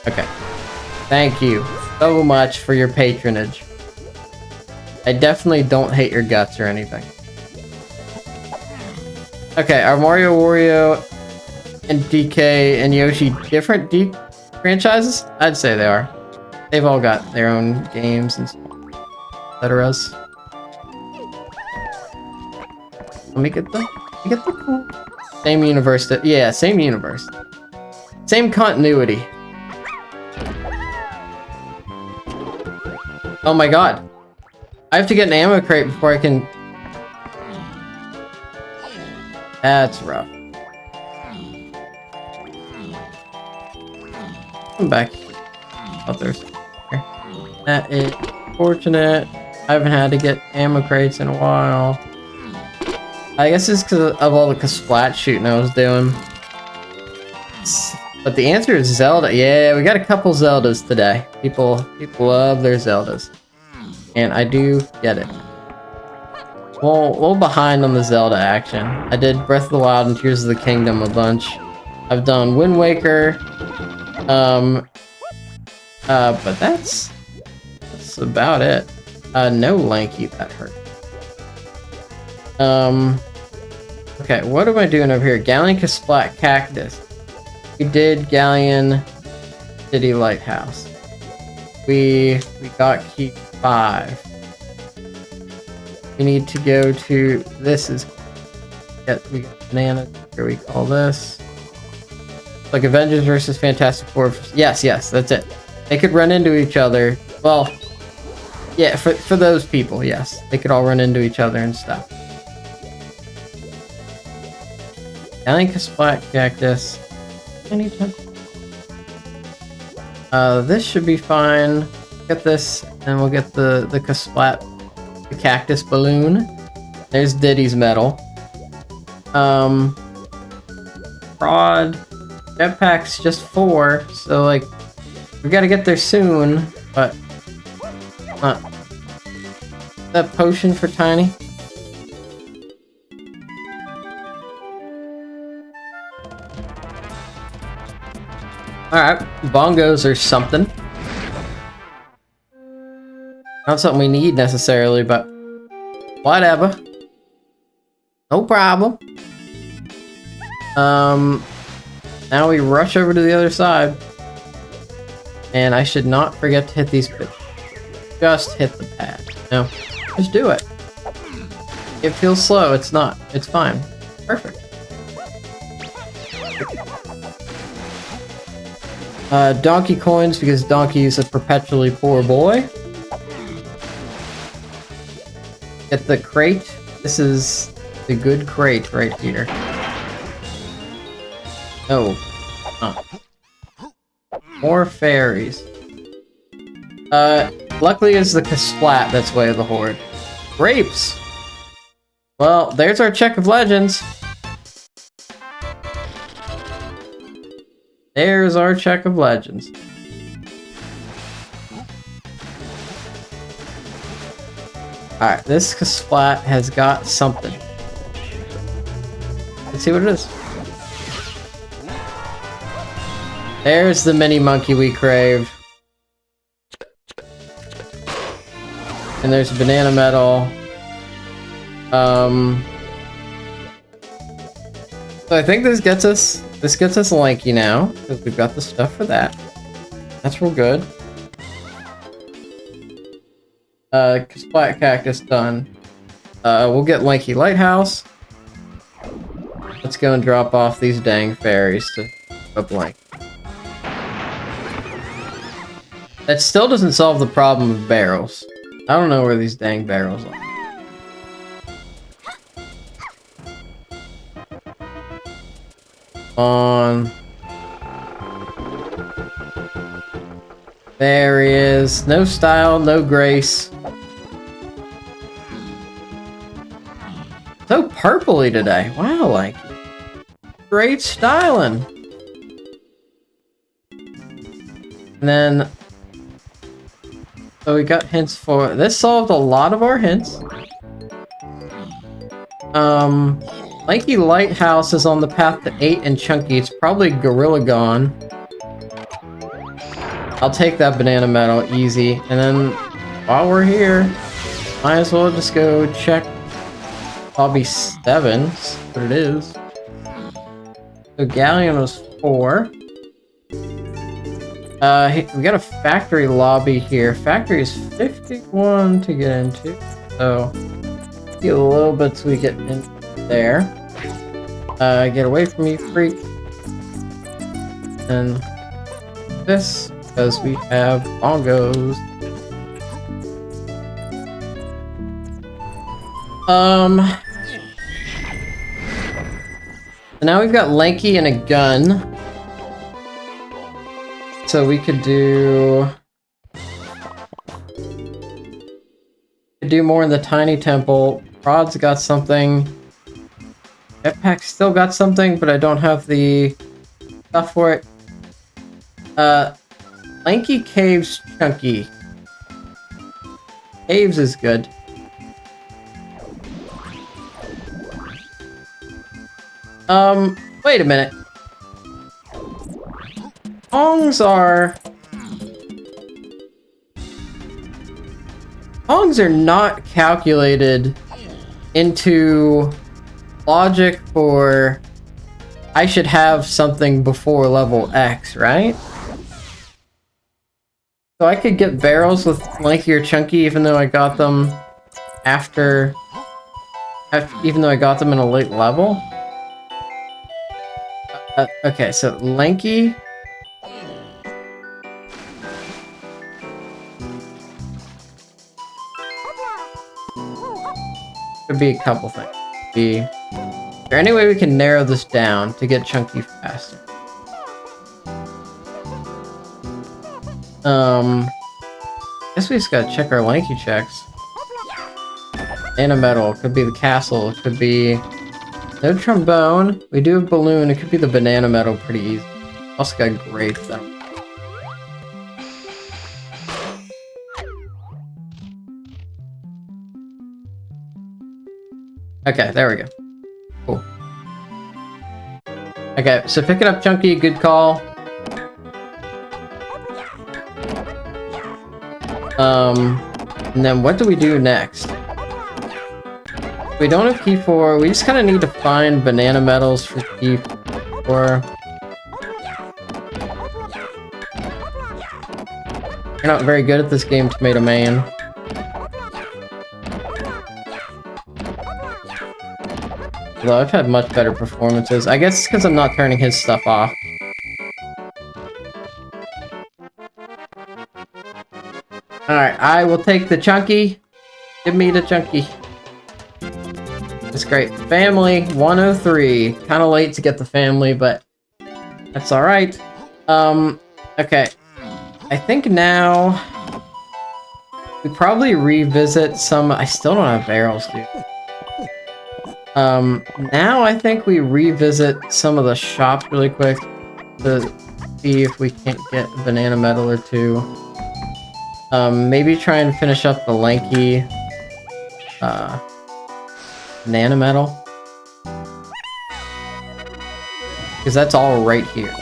Okay. Thank you so much for your patronage. I definitely don't hate your guts or anything. Okay, are Mario, Wario, and DK and Yoshi different franchises? I'd say they are. They've all got their own games and etc. Let me get the cool. Same universe. Yeah, same universe. Same continuity. Oh my god. I have to get an ammo crate before I can... That's rough. Come back. Oh, there's... That is fortunate. I haven't had to get ammo crates in a while. I guess it's because of all the splat shooting I was doing. But the answer is Zelda. Yeah, we got a couple Zeldas today. People love their Zeldas. And I do get it. Well, a little behind on the Zelda action. I did Breath of the Wild and Tears of the Kingdom a bunch. I've done Wind Waker. But that's about it. No Lanky, that hurt. Okay, what am I doing over here? Galleon Splat Cactus. We did Galleon City Lighthouse. We got key 5. We need to go to... This is... We got banana. Here we call this. Like Avengers versus Fantastic Four. Yes, that's it. They could run into each other. Well, yeah, for those people, yes. They could all run into each other and stuff. Galleon Splat Cactus. This should be fine. Get this, and we'll get the Kasplat, the cactus balloon. There's Diddy's medal. Prod. Jetpack's just 4, so like we gotta get there soon. But that potion for Tiny. Alright, bongos or something. Not something we need necessarily, but whatever. No problem. Now we rush over to the other side. And I should not forget to hit these bits. Just hit the pad. No, just do it. It feels slow. It's not. It's fine. Perfect. Donkey coins because Donkey is a perpetually poor boy. Get the crate. This is the good crate right here. Oh. Huh. More fairies. Luckily it's the Kasplat that's way of the horde. Grapes! Well, there's our check of legends. There's our check of legends. Alright, this Kasplat has got something. Let's see what it is. There's the mini monkey we crave. And there's a banana medal. So I think this gets us Lanky now, because we've got the stuff for that. That's real good. Splat Cactus done. We'll get Lanky Lighthouse. Let's go and drop off these dang fairies to up Lanky. That still doesn't solve the problem of barrels. I don't know where these dang barrels are. On. There he is. No style, no grace. So purpley today. Wow, like great styling. And then so we got hints for this. Solved a lot of our hints. Lanky Lighthouse is on the path to 8 and Chunky. It's probably Gorilla Gone. I'll take that banana medal easy. And then while we're here, might as well just go check Lobby 7. That's what it is. So Galleon was 4. We got a factory lobby here. Factory is 51 to get into. So get a little bit so we get in there. Get away from me, freak. And this, because we have bongos. So now we've got Lanky and a gun. So we could do more in the tiny temple. Rod's got something. Jetpack still got something, but I don't have the stuff for it. Lanky Caves Chunky. Caves is good. Wait a minute. Pongs are not calculated into logic for I should have something before level X, right? So I could get barrels with Lanky or Chunky even though I got them even though I got them in a late level? Okay, so Lanky. Could be a couple things. Is there any way we can narrow this down to get Chunky faster? Guess we just gotta check our Lanky checks. And a medal. Could be the castle. It could be no trombone. We do have balloon. It could be the banana medal pretty easy. Also got great though. Okay, there we go. Cool. Okay, so pick it up, Chunky. Good call. And then what do we do next? We don't have key 4. We just kind of need to find banana medals for key 4. You're not very good at this game, Tomato Man. Although I've had much better performances. I guess it's because I'm not turning his stuff off. Alright, I will take the chunky. Give me the chunky. That's great. Family 103. Kind of late to get the family, but that's alright. Okay. I think now we probably revisit some. I still don't have barrels, dude. Now I think we revisit some of the shops really quick to see if we can't get a banana medal or two. Maybe try and finish up the lanky banana medal. Because that's all right here.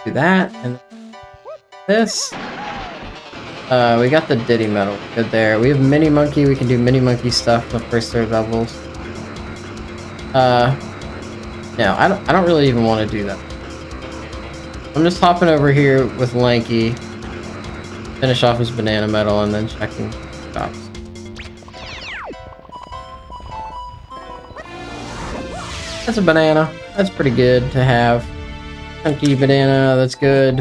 Do that, and this. We got the Diddy medal. Good there. We have Mini Monkey. We can do Mini Monkey stuff in the first 3 levels. No, I don't really even want to do that. I'm just hopping over here with Lanky. Finish off his banana medal and then checking shops. That's a banana. That's pretty good to have. Chunky banana, that's good.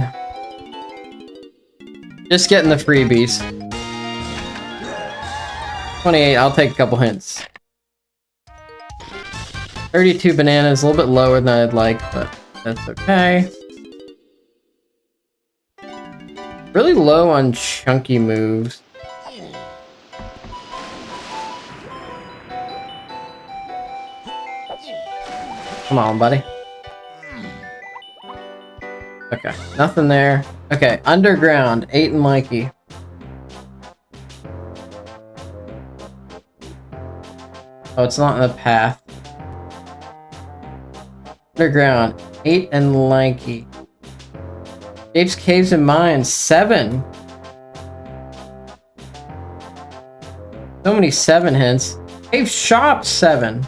Just getting the freebies. 28, I'll take a couple hints. 32 bananas, a little bit lower than I'd like, but that's okay. Really low on chunky moves. Come on, buddy. Okay, nothing there. Okay, underground, 8 and Mikey. Oh, it's not in the path. Underground, 8 and Lanky. Apes, Caves, and Mines, 7. So many 7 hints. Cave Shop, 7.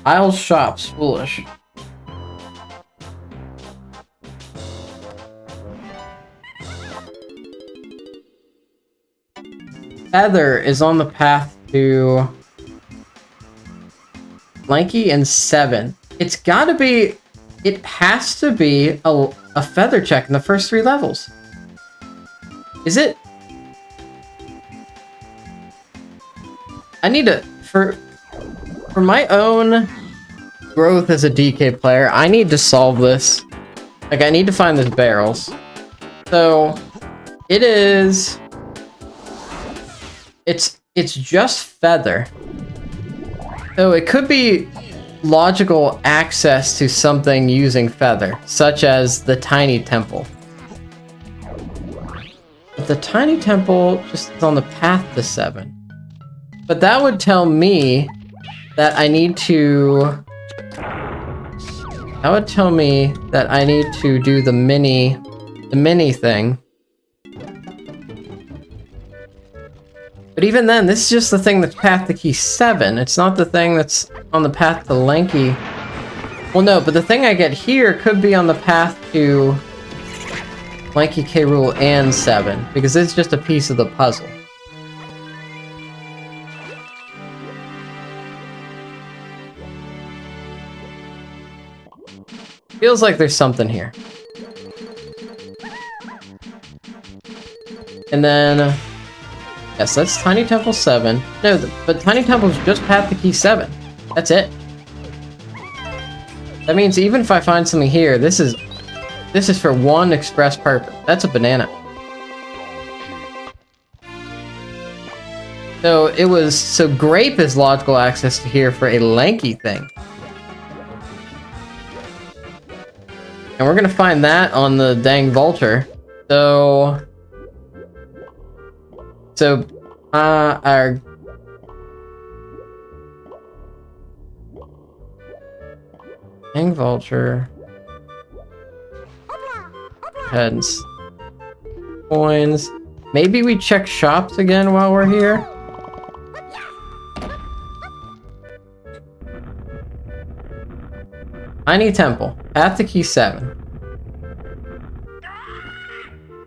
Isle Shops, foolish. Feather is on the path to Lanky and 7. It's gotta be... It has to be a feather check in the first 3 levels. Is it? I need to... For my own growth as a DK player, I need to solve this. Like, I need to find these barrels. So, it is... It's just feather. So it could be logical access to something using feather, such as the tiny temple. But the tiny temple just is on the path to 7. But that would tell me that I need to... That would tell me that I need to do the mini thing. But even then, this is just the thing that's path to key 7. It's not the thing that's on the path to Lanky. Well, no, but the thing I get here could be on the path to Lanky, K. Rool, and 7, because it's just a piece of the puzzle. Feels like there's something here. And then... Yes, that's Tiny Temple 7. No, but Tiny Temple's just path to key 7. That's it. That means even if I find something here, this is for one express purpose. That's a banana. So grape is logical access to here for a Lanky thing. And we're gonna find that on the dang vulture. Our dang vulture. Heads. Coins. Maybe we check shops again while we're here. Tiny Temple. Path to Key 7.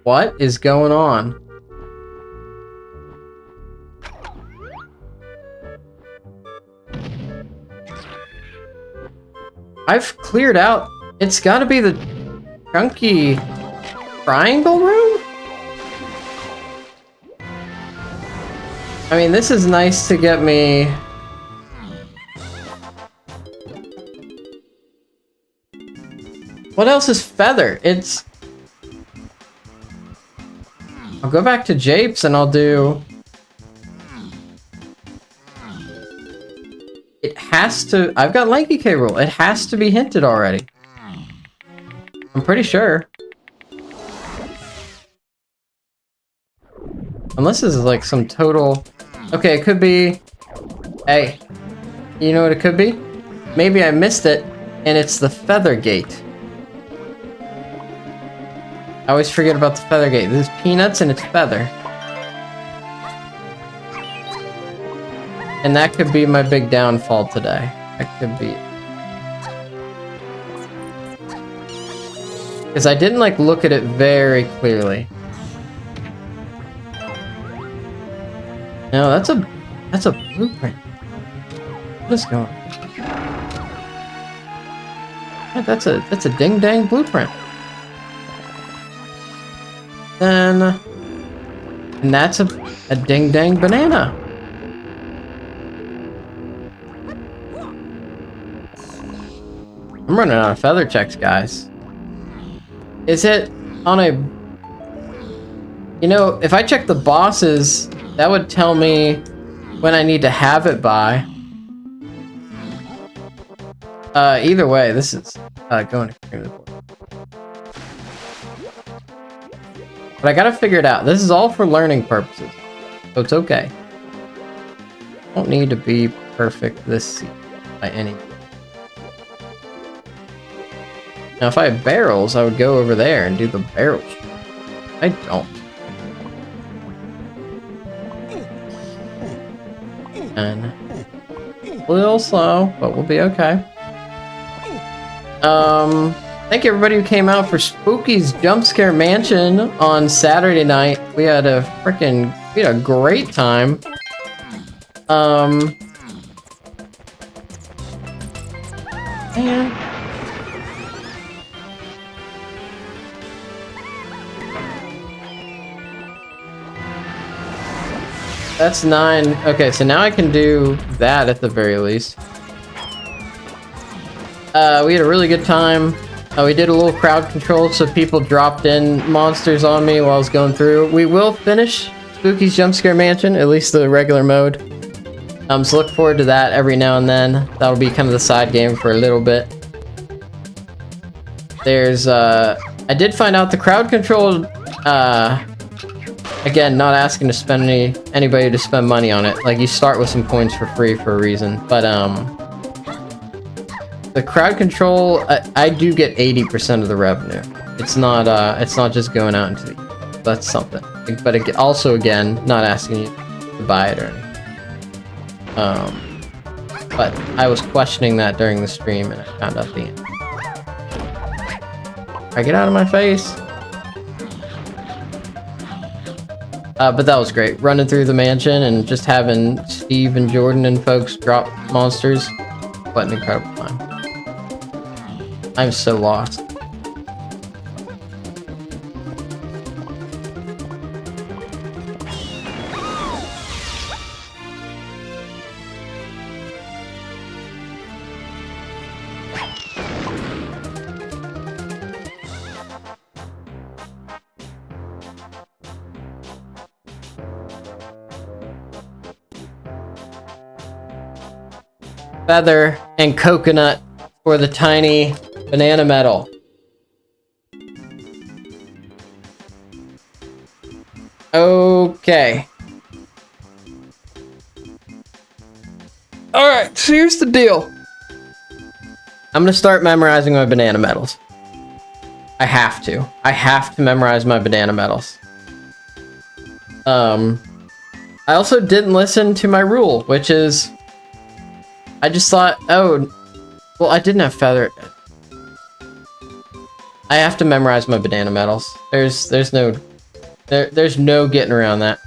What is going on? I've cleared out. It's gotta be the chunky triangle room? I mean, this is nice to get me... What else is Feather? It's... I'll go back to Japes and I'll do... It has to... I've got Lanky K Rool. It has to be hinted already. I'm pretty sure. Unless this is like some total... Okay, it could be... Hey, you know what it could be? Maybe I missed it, and it's the Feather Gate. I always forget about the Feather Gate. This is Peanuts and it's Feather. And that could be my big downfall today. That could be... Because I didn't like look at it very clearly. No, that's a blueprint. What is going on? Yeah, that's a ding dang blueprint. Then, and that's a ding dang banana. I'm running out of feather checks, guys. Is it on a... You know, if I check the bosses, that would tell me when I need to have it by. Either way, this is going extremely important. But I gotta figure it out. This is all for learning purposes, so it's okay. Don't need to be perfect this season by any means. Now, if I had barrels, I would go over there and do the barrels. I don't. And a little slow, but we'll be okay. Thank you everybody who came out for Spooky's Jump Scare Mansion on Saturday night. We had a great time. Man. That's 9. Okay, so now I can do that at the very least. We had a really good time. We did a little crowd control, so people dropped in monsters on me while I was going through. We will finish Spooky's Jump Scare Mansion, at least the regular mode. So look forward to that every now and then. That'll be kind of the side game for a little bit. There's, I did find out the crowd control, again, not asking to spend anybody to spend money on it. Like, you start with some coins for free for a reason. But, the crowd control, I do get 80% of the revenue. It's not just going out into the... That's something. But it, also, again, not asking you to buy it or anything. But I was questioning that during the stream, and I found out the end. Alright, get out of my face! But that was great. Running through the mansion and just having Steve and Jordan and folks drop monsters. What an incredible time. I'm so lost. Feather and coconut for the tiny banana medal. Okay. Alright, so here's the deal. I'm gonna start memorizing my banana medals. I have to. I have to memorize my banana medals. I also didn't listen to my rule, which is... I just thought, oh... Well, I didn't have feather... I have to memorize my banana medals. There's no getting around that.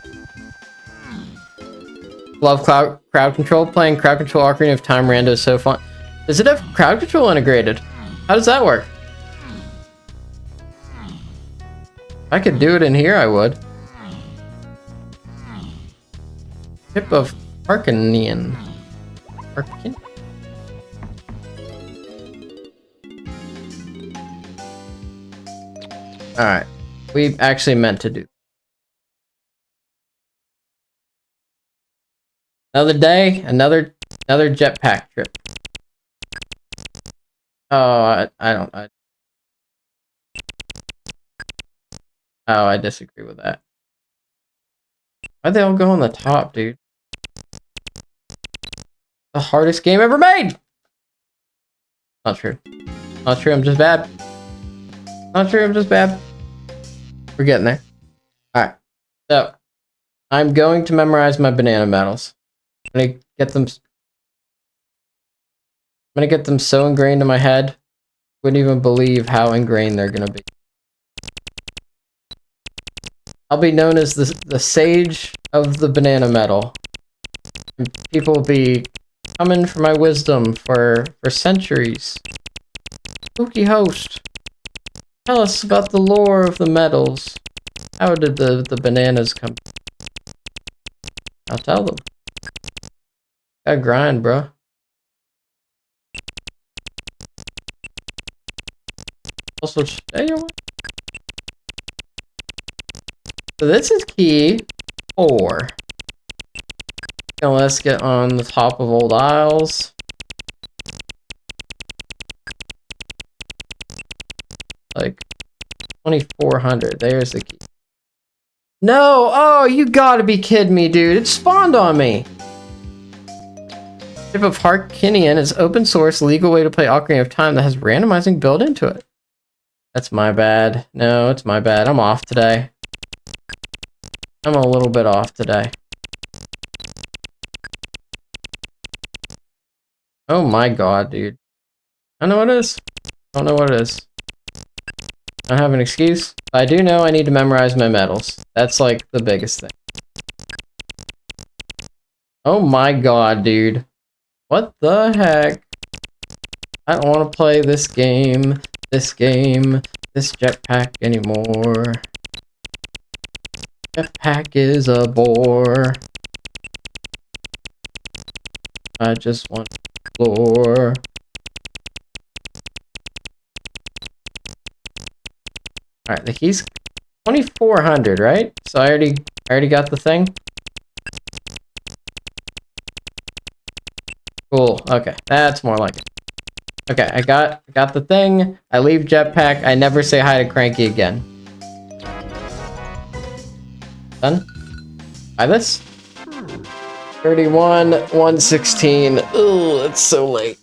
Love crowd control. Playing crowd control Ocarina of Time Rando is so fun. Does it have crowd control integrated? How does that work? If I could do it in here, I would. Tip of Arkanian. Arkin? Alright. We actually meant to do. Another day, another jetpack trip. Oh, I disagree with that. Why'd they all go on the top, dude? The hardest game ever made! Not true. Not true, I'm just bad. Not true, I'm just bad. We're getting there. Alright. So, I'm going to memorize my banana medals. I'm gonna get them so ingrained in my head, wouldn't even believe how ingrained they're gonna be. I'll be known as the sage of the banana medal. And people will be coming for my wisdom for centuries. Spooky host, tell us about the lore of the medals. How did the bananas come? I'll tell them. Gotta grind, bro. Also, stay away. So this is key 4. Now let's get on the top of Old Isles. Like 2400. There's the key. No! Oh, you gotta be kidding me, dude. It spawned on me. Tip of Harkinian is open source, legal way to play Ocarina of Time that has randomizing built into it. That's my bad. No, it's my bad. I'm off today. I'm a little bit off today. Oh my god, dude. I know what it is. I don't know what it is. I don't have an excuse. I do know I need to memorize my medals. That's like the biggest thing. Oh my god, dude. What the heck? I don't want to play this game, this jetpack anymore. Jetpack is a bore. I just want to explore. Alright, the key's 2400, right? So I already got the thing. Cool. Okay, that's more like it. Okay, I got the thing. I leave jetpack. I never say hi to Cranky again. Done? Buy this? 31, 116. Ugh, it's so late.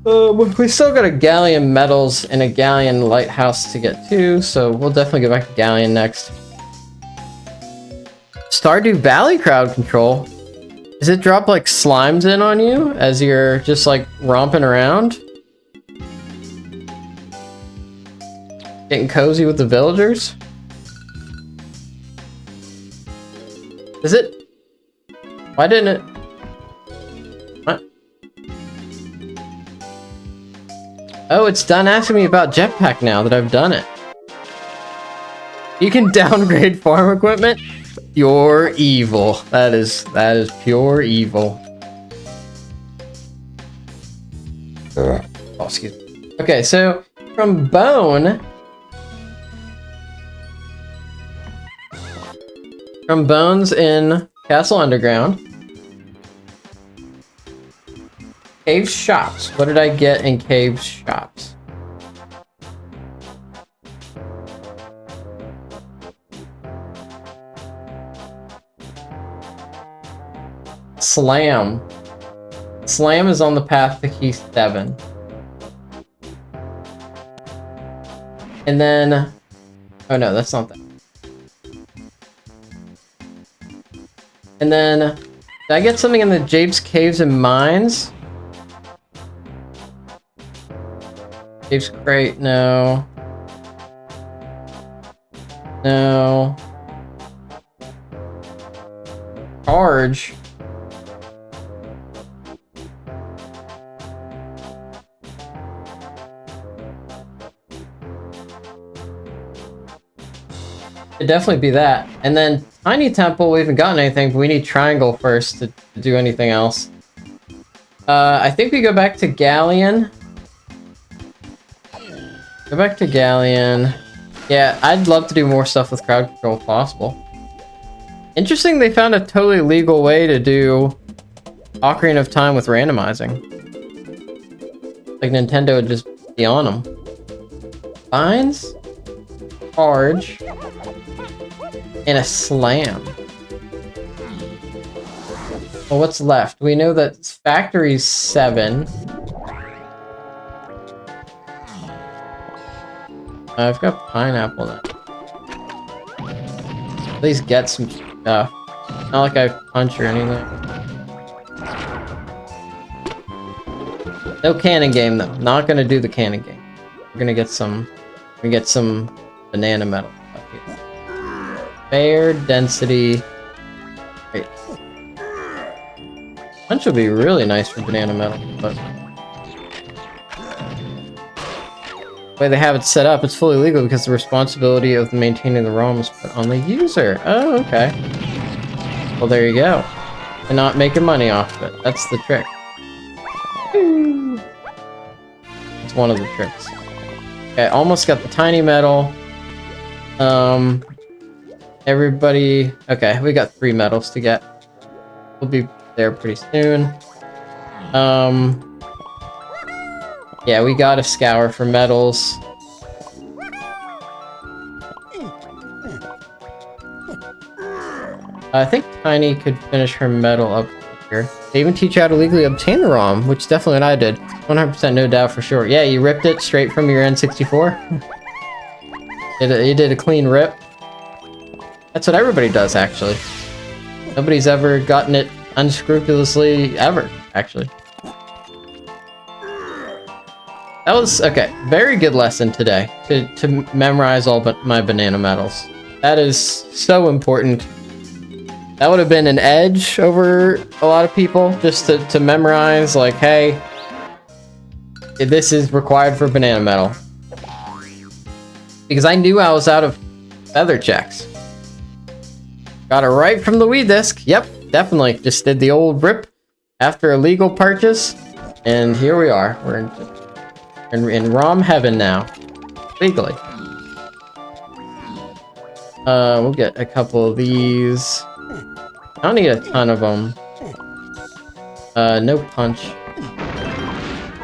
We still got a Galleon Medals and a Galleon Lighthouse to get to, so we'll definitely go back to Galleon next. Stardew Valley crowd control. Does it drop like slimes in on you as you're just like romping around? Getting cozy with the villagers? Is it? Why didn't it? What? Oh, it's done asking me about jetpack now that I've done it. You can downgrade farm equipment? Pure evil. That is pure evil. Oh, excuse me. Okay, so from Bones in Castle Underground. Cave shops. What did I get in cave shops? Slam. Slam is on the path to key 7. And then... Oh no, that's not that. And then... Did I get something in the Japes Caves and Mines? Japes Crate, no. No. Charge. It'd definitely be that. And then Tiny Temple, we haven't gotten anything, but we need Triangle first to do anything else. I think we go back to Galleon. Go back to Galleon. Yeah, I'd love to do more stuff with crowd control if possible. Interesting, they found a totally legal way to do Ocarina of Time with randomizing. Like Nintendo would just be on them. Vines, charge, and a slam. Well, what's left? We know that Factory's 7. I've got pineapple now. At least get some stuff. Not like I punch or anything. No cannon game though. Not gonna do the cannon game. We're gonna get some. We get some banana metal up here. Fair density. Great. Punch would be really nice for banana metal, but the way they have it set up, it's fully legal because the responsibility of maintaining the ROM is put on the user. Oh, okay. Well, there you go. You're not making money off of it. That's the trick. It's one of the tricks. Okay, almost got the tiny metal. Everybody... Okay, we got 3 medals to get. We'll be there pretty soon. Yeah, we gotta scour for medals. I think Tiny could finish her medal up here. They even teach you how to legally obtain the ROM, which definitely what I did. 100% no doubt for sure. Yeah, you ripped it straight from your N64. You did a clean rip. That's what everybody does, actually. Nobody's ever gotten it unscrupulously, ever, actually. That was, okay, very good lesson today, to memorize all but my banana medals. That is so important. That would have been an edge over a lot of people, just to memorize, like, hey, this is required for banana medal. Because I knew I was out of feather checks. Got it right from the Wii disc. Yep, definitely. Just did the old rip after a legal purchase. And here we are. We're in ROM heaven now. Legally. We'll get a couple of these. I don't need a ton of them. No punch.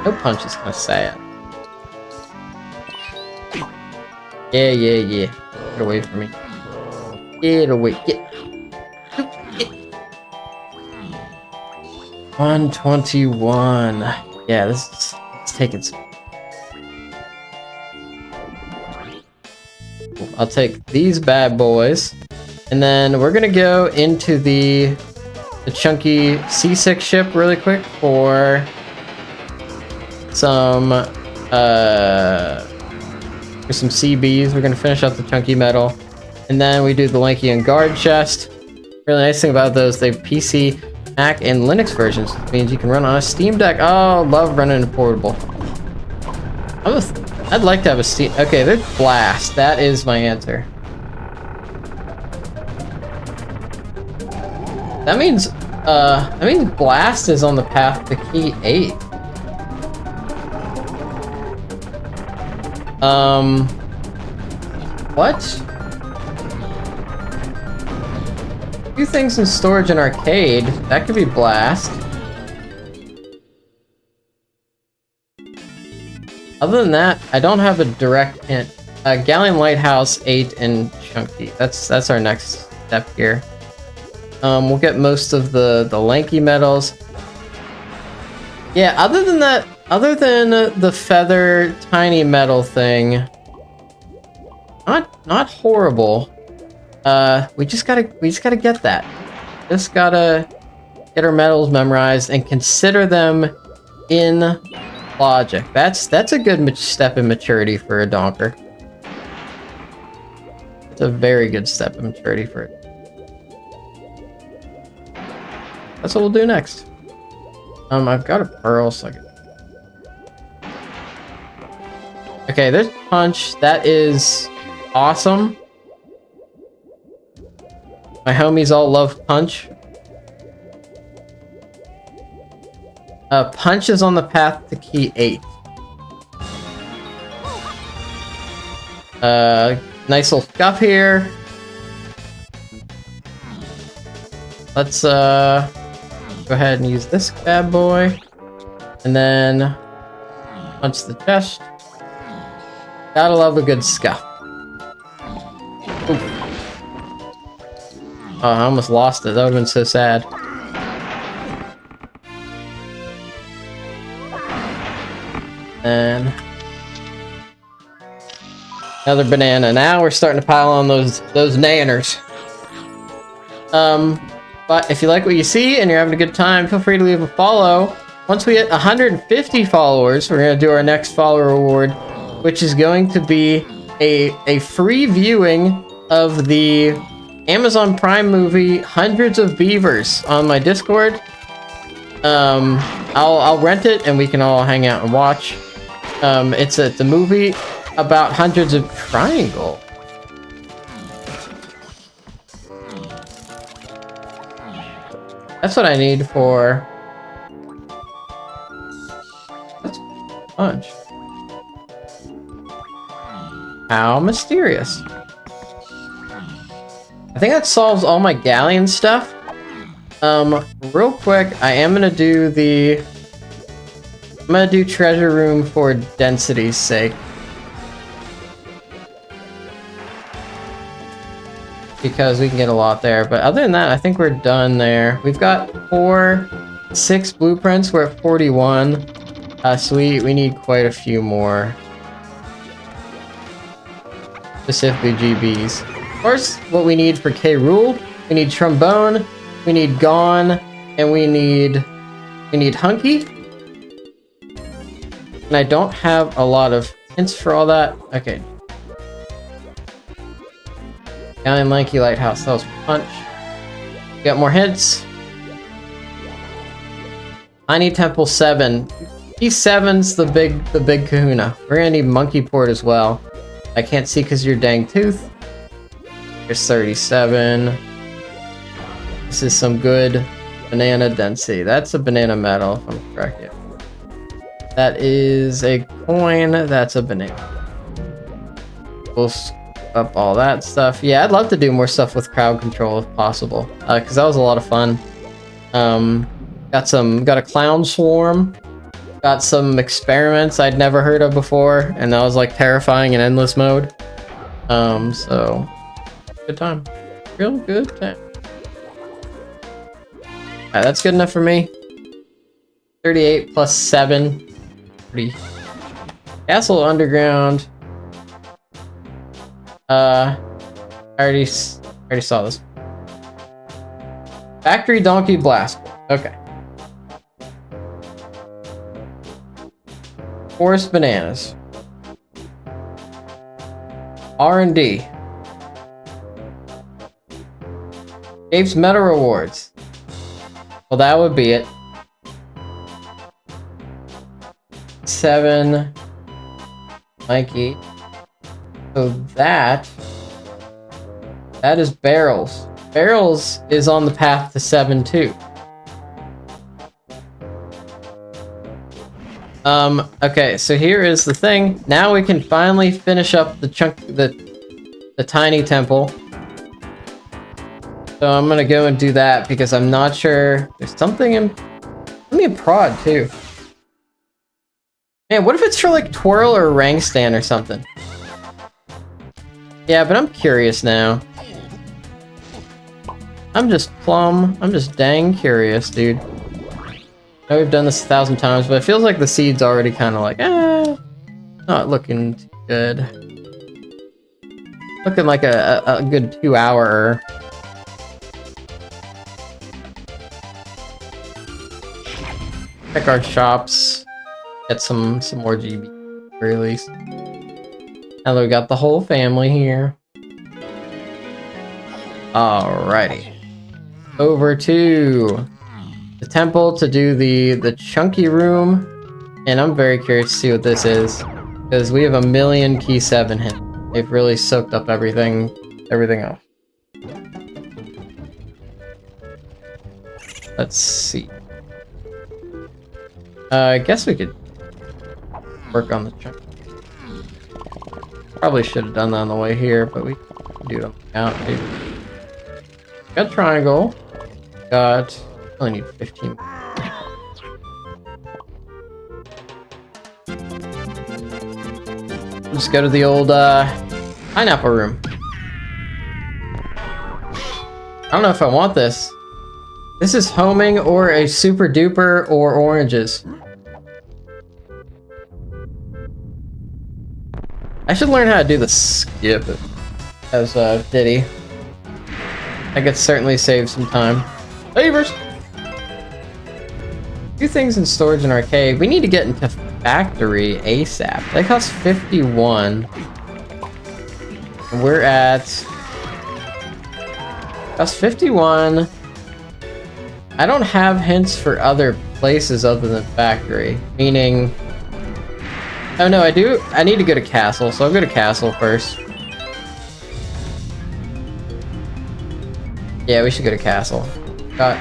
No punch is kind of sad. Yeah. Get away from me. Get away. Get. 121. Yeah, let's take it. I'll take these bad boys. And then we're gonna go into the chunky C6 ship really quick for some CBs. We're gonna finish up the chunky metal, and then we do the Lanky and Guard chest. Really nice thing about those, they have PC, Mac, and Linux versions, which means you can run on a Steam Deck. Oh, love running a portable. I'd like to have a Steam. Okay, there's Blast. That is my answer. That means Blast is on the path to key 8. What? 2 things in storage and arcade. That could be Blast. Other than that, I don't have a direct hint. Galleon Lighthouse, 8, and Chunky. That's our next step here. We'll get most of the lanky medals. Yeah, other than that, other than the feather tiny metal thing, not horrible. We just gotta get that. Just gotta get our medals memorized and consider them in logic. That's a good step in maturity for a donker. It's a very good step in maturity for it. That's what we'll do next. I've got a pearl, so I can... Okay, there's punch. That is awesome. My homies all love punch. Punch is on the path to key 8. Nice little scuff here. Let's go ahead and use this bad boy. And then punch the chest. Gotta love a good scuff. Oof. Oh, I almost lost it. That would have been so sad. And another banana. Now we're starting to pile on those nanners. But if you like what you see and you're having a good time, feel free to leave a follow. Once we hit 150 followers, we're gonna do our next follower reward, which is going to be a free viewing of the Amazon Prime movie Hundreds of Beavers on my Discord. I'll rent it and we can all hang out and watch. It's a movie about hundreds of triangle. That's what I need for... That's punch. How mysterious. I think that solves all my galleon stuff. Real quick, I am gonna do the... I'm gonna do treasure room for density's sake. Because we can get a lot there, but other than that, I think we're done there. We've got 6 blueprints, we're at 41. Sweet, we need quite a few more. Specifically GBs. Of course, what we need for K. Rool, we need trombone, we need gone, and we need hunky. And I don't have a lot of hints for all that. Okay. Down in Lanky Lighthouse, that was punch. Got more hints. Tiny Temple 7. P7's the big kahuna. We're gonna need Monkey Port as well. I can't see because you're dang tooth. Here's 37. This is some good banana density. That's a banana medal, if I'm correct. Yeah. That is a coin. That's a banana. We'll up all that stuff. Yeah, I'd love to do more stuff with crowd control if possible, because that was a lot of fun. Got a clown swarm, got some experiments I'd never heard of before, and that was like terrifying in endless mode. So good time, real good time. Alright, that's good enough for me. 38 plus 7. Pretty. Castle Underground. I already saw this. Factory Donkey Blast. Okay. Forest Bananas. R&D. Apes Meta Rewards. Well, that would be it. 7. Mikey. So that is Barrels. Barrels is on the path to 7 too. Okay, so here is the thing. Now we can finally finish up the tiny temple. So I'm gonna go and do that because I'm not sure. There's something in prod too. Man, what if it's for like twirl or rang stand or something? Yeah, but I'm curious now. I'm just dang curious, dude. I know we've done this 1,000 times, but it feels like the seed's already kind of like, not looking too good. Looking like a good 2 hour. Check our shops. Get some more GB at the very least. And we got the whole family here. Alrighty. Over to the temple to do the chunky room. And I'm very curious to see what this is. Because we have a million key 7 hits. They've really soaked up everything else. Let's see. I guess we could work on the chunk. Probably should have done that on the way here, but we can do it on the out too. Got triangle. Got. Only need 15. Let's go to the old pineapple room. I don't know if I want this. This is homing or a super duper or oranges. I should learn how to do the skip as Diddy. I could certainly save some time. Favors! 2 things in storage and arcade. We need to get into factory ASAP. That costs 51. And we're at... Costs 51. I don't have hints for other places other than factory. Meaning... Oh no, I do. I need to go to castle, so I'll go to castle first. Yeah, we should go to castle. Got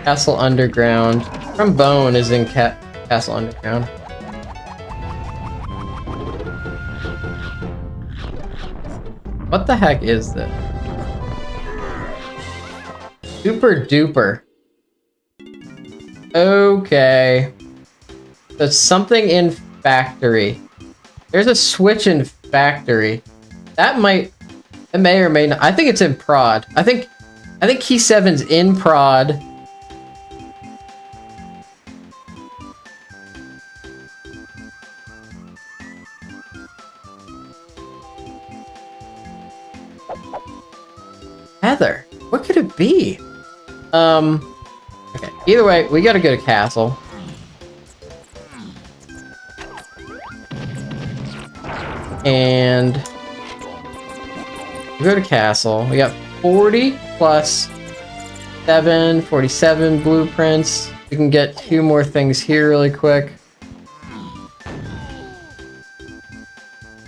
castle underground. Trombone is in castle underground. What the heck is this? Super duper. Okay. There's something in factory. There's a switch in factory. That may or may not. I think it's in prod. I think key 7's in prod. Heather, what could it be? Okay. Either way, we gotta go to castle. And we go to castle. We got 40 plus 7, 47 blueprints. We can get 2 more things here really quick.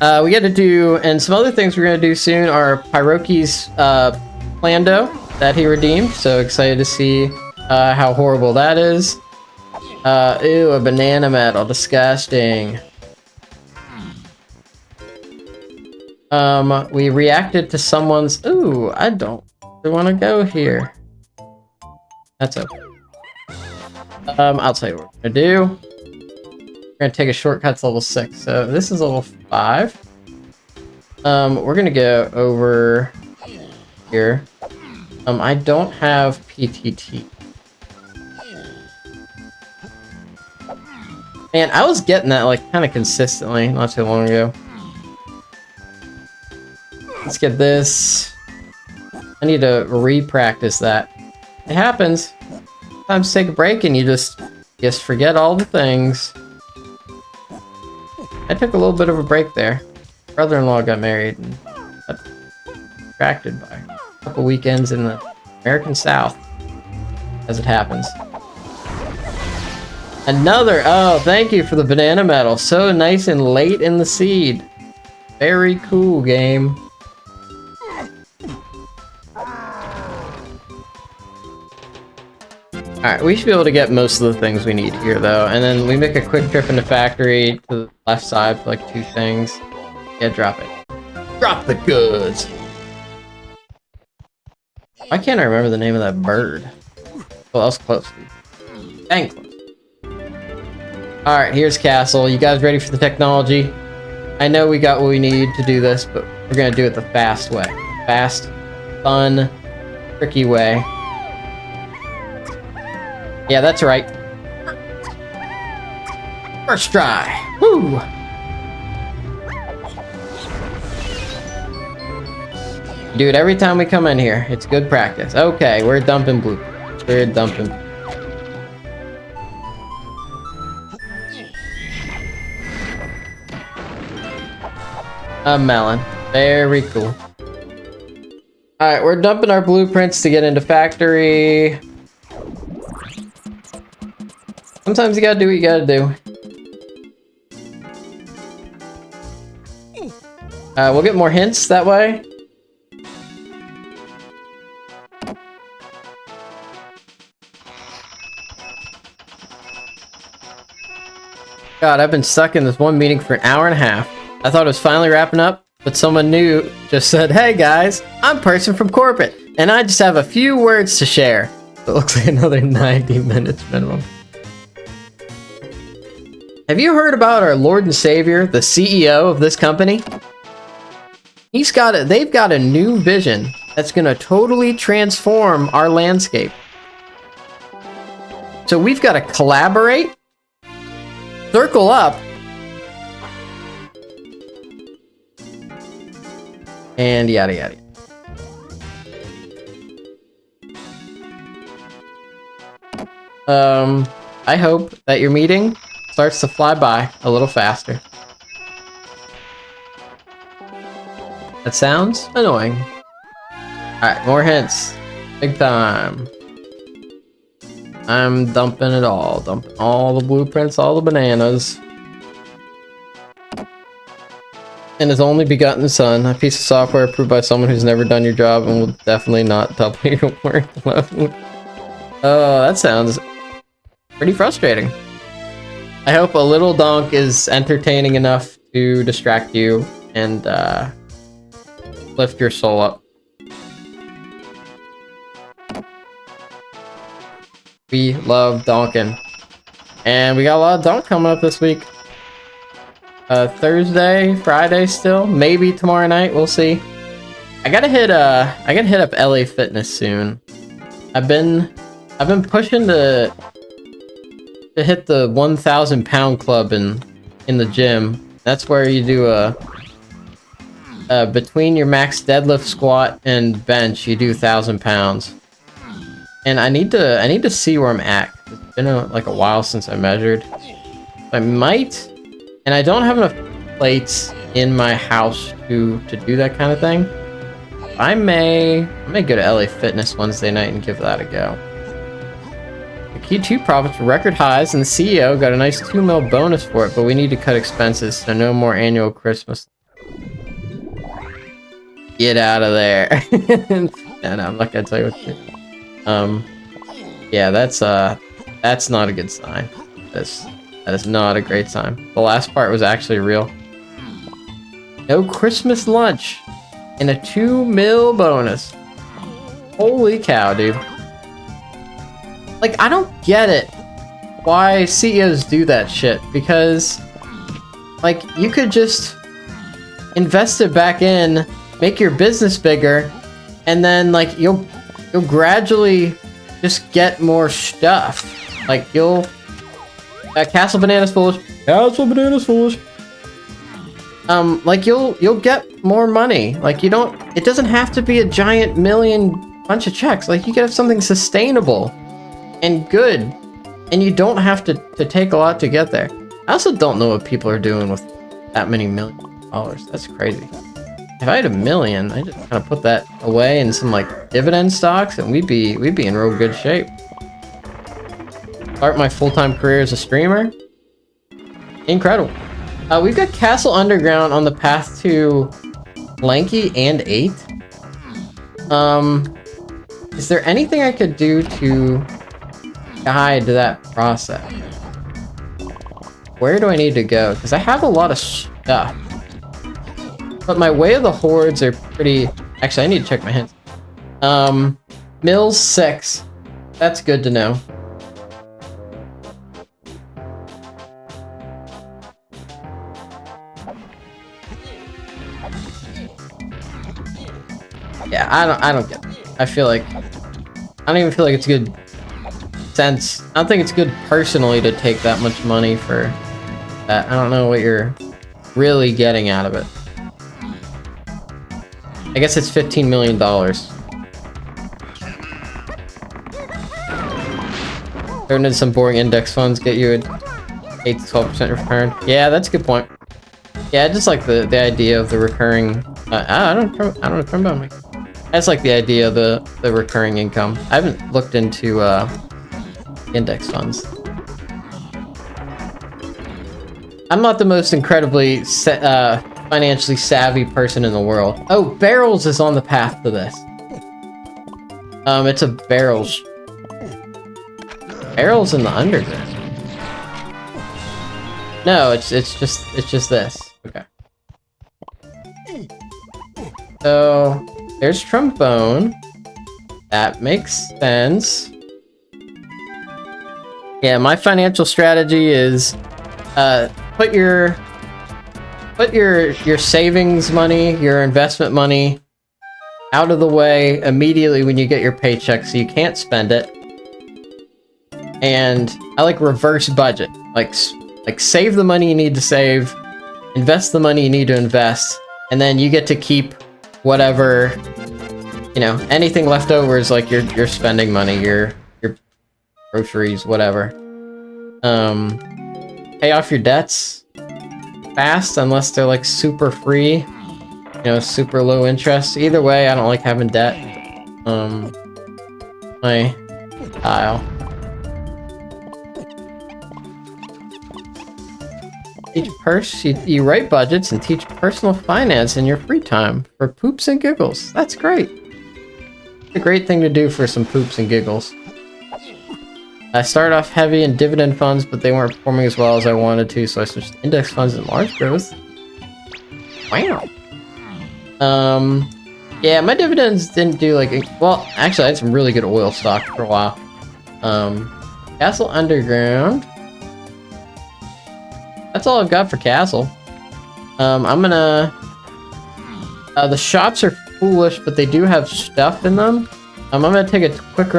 We got to do, and some other things we're gonna do soon are Pyroki's Plando that he redeemed. So excited to see how horrible that is. Ew, a banana medal, disgusting. We reacted to someone's... Ooh, I don't want to go here. That's okay. I'll tell you what we're gonna do. We're gonna take a shortcut to level 6. So this is level 5. We're gonna go over here. I don't have PTT. Man, I was getting that like kind of consistently not too long ago. Let's get this. I need to re-practice that. It happens. Sometimes take a break and you just forget all the things. I took a little bit of a break there. Brother-in-law got married and got distracted by a couple weekends in the American South, as it happens. Another, oh, thank you for the banana medal. So nice and late in the seed. Very cool game. Alright, we should be able to get most of the things we need here, though. And then we make a quick trip into factory to the left side for like 2 things. Yeah, drop it. Drop the goods! Why can't I remember the name of that bird? Well, that was close. Dang close. Alright, here's castle. You guys ready for the technology? I know we got what we need to do this, but we're gonna do it the fast way. Fast, fun, tricky way. Yeah, that's right. First try. Woo! Do it every time we come in here. It's good practice. Okay, we're dumping blue. We're dumping. A melon. Very cool. Alright, we're dumping our blueprints to get into factory. Sometimes you gotta do what you gotta do. We'll get more hints that way. God, I've been stuck in this one meeting for an hour and a half. I thought it was finally wrapping up, but someone new just said, "Hey guys, I'm Person from Corporate, and I just have a few words to share." It looks like another 90 minutes minimum. Have you heard about our Lord and Savior, the CEO of this company? They've got a new vision that's gonna totally transform our landscape. So we've got to collaborate, circle up, and yada yada. I hope that your meeting starts to fly by a little faster. That sounds annoying. Alright, more hints. Big time. I'm dumping it all. Dumping all the blueprints, all the bananas. And his only begotten son, a piece of software approved by someone who's never done your job and will definitely not double your workload. Oh, that sounds pretty frustrating. I hope a little donk is entertaining enough to distract you and lift your soul up. We love donking. And we got a lot of donk coming up this week. Thursday, Friday still, maybe tomorrow night, we'll see. I gotta hit up LA Fitness soon. I've been pushing to hit the 1,000 pound club in the gym. That's where you do between your max deadlift, squat, and bench, you do 1,000 pounds. And I need to see where I'm at. It's been like a while since I measured. I might, and I don't have enough plates in my house to do that kind of thing. I may go to LA Fitness Wednesday night and give that a go. The Q2 profits were record highs, and the CEO got a nice 2 mil bonus for it, but we need to cut expenses, so no more annual Christmas. Get out of there. No, I'm not gonna tell you what to do. Yeah, that's not a good sign. That is not a great sign. The last part was actually real. No Christmas lunch and a 2 mil bonus. Holy cow, dude. Like, I don't get it why CEOs do that shit, because like, you could just invest it back in, make your business bigger, and then like you'll gradually just get more stuff. Like you'll Castle Banana's foolish. Castle Banana's foolish. Like you'll get more money. Like it doesn't have to be a giant million bunch of checks. Like you can have something sustainable and good, and you don't have to take a lot to get there. I also don't know what people are doing with that many $1 million. That's crazy. If I had $1 million, I just kind of put that away in some like dividend stocks, and we'd be in real good shape. Start my full-time career as a streamer. Incredible. We've got Castle Underground on the path to Lanky and 8. Is there anything I could do to guide that process? Where do I need to go? Because I have a lot of stuff. But my Way of the Hordes are pretty... Actually, I need to check my hints. Mills 6. That's good to know. Yeah, I don't get it. I don't even feel like it's good sense. I don't think it's good personally to take that much money for that. I don't know what you're really getting out of it. I guess it's $15 million. Turn in some boring index funds, get you an 8 to 12% return. Yeah, that's a good point. Yeah, I just like the idea of the recurring. I don't remember me. I just like the idea of the recurring income. I haven't looked into index funds. I'm not the most incredibly financially savvy person in the world. Oh, barrels is on the path to this. It's a barrels. Barrels in the underground. No, it's just this. Okay. So there's trombone. That makes sense. Yeah, my financial strategy is put your savings money, your investment money out of the way immediately when you get your paycheck so you can't spend it. And I like reverse budget. Like save the money you need to save, invest the money you need to invest, and then you get to keep whatever, you know, anything left over is like your spending money, your groceries, whatever. Pay off your debts fast unless they're like super free, you know, super low interest. Either way, I don't like having debt. My tile. You write budgets and teach personal finance in your free time for poops and giggles. That's great. It's a great thing to do for some poops and giggles. I started off heavy in dividend funds, but they weren't performing as well as I wanted to, so I switched to index funds and large growth. Wow. Yeah, my dividends didn't do like, well, actually I had some really good oil stock for a while. Castle Underground. That's all I've got for Castle. I'm gonna... the shops are foolish, but they do have stuff in them. I'm gonna take a quick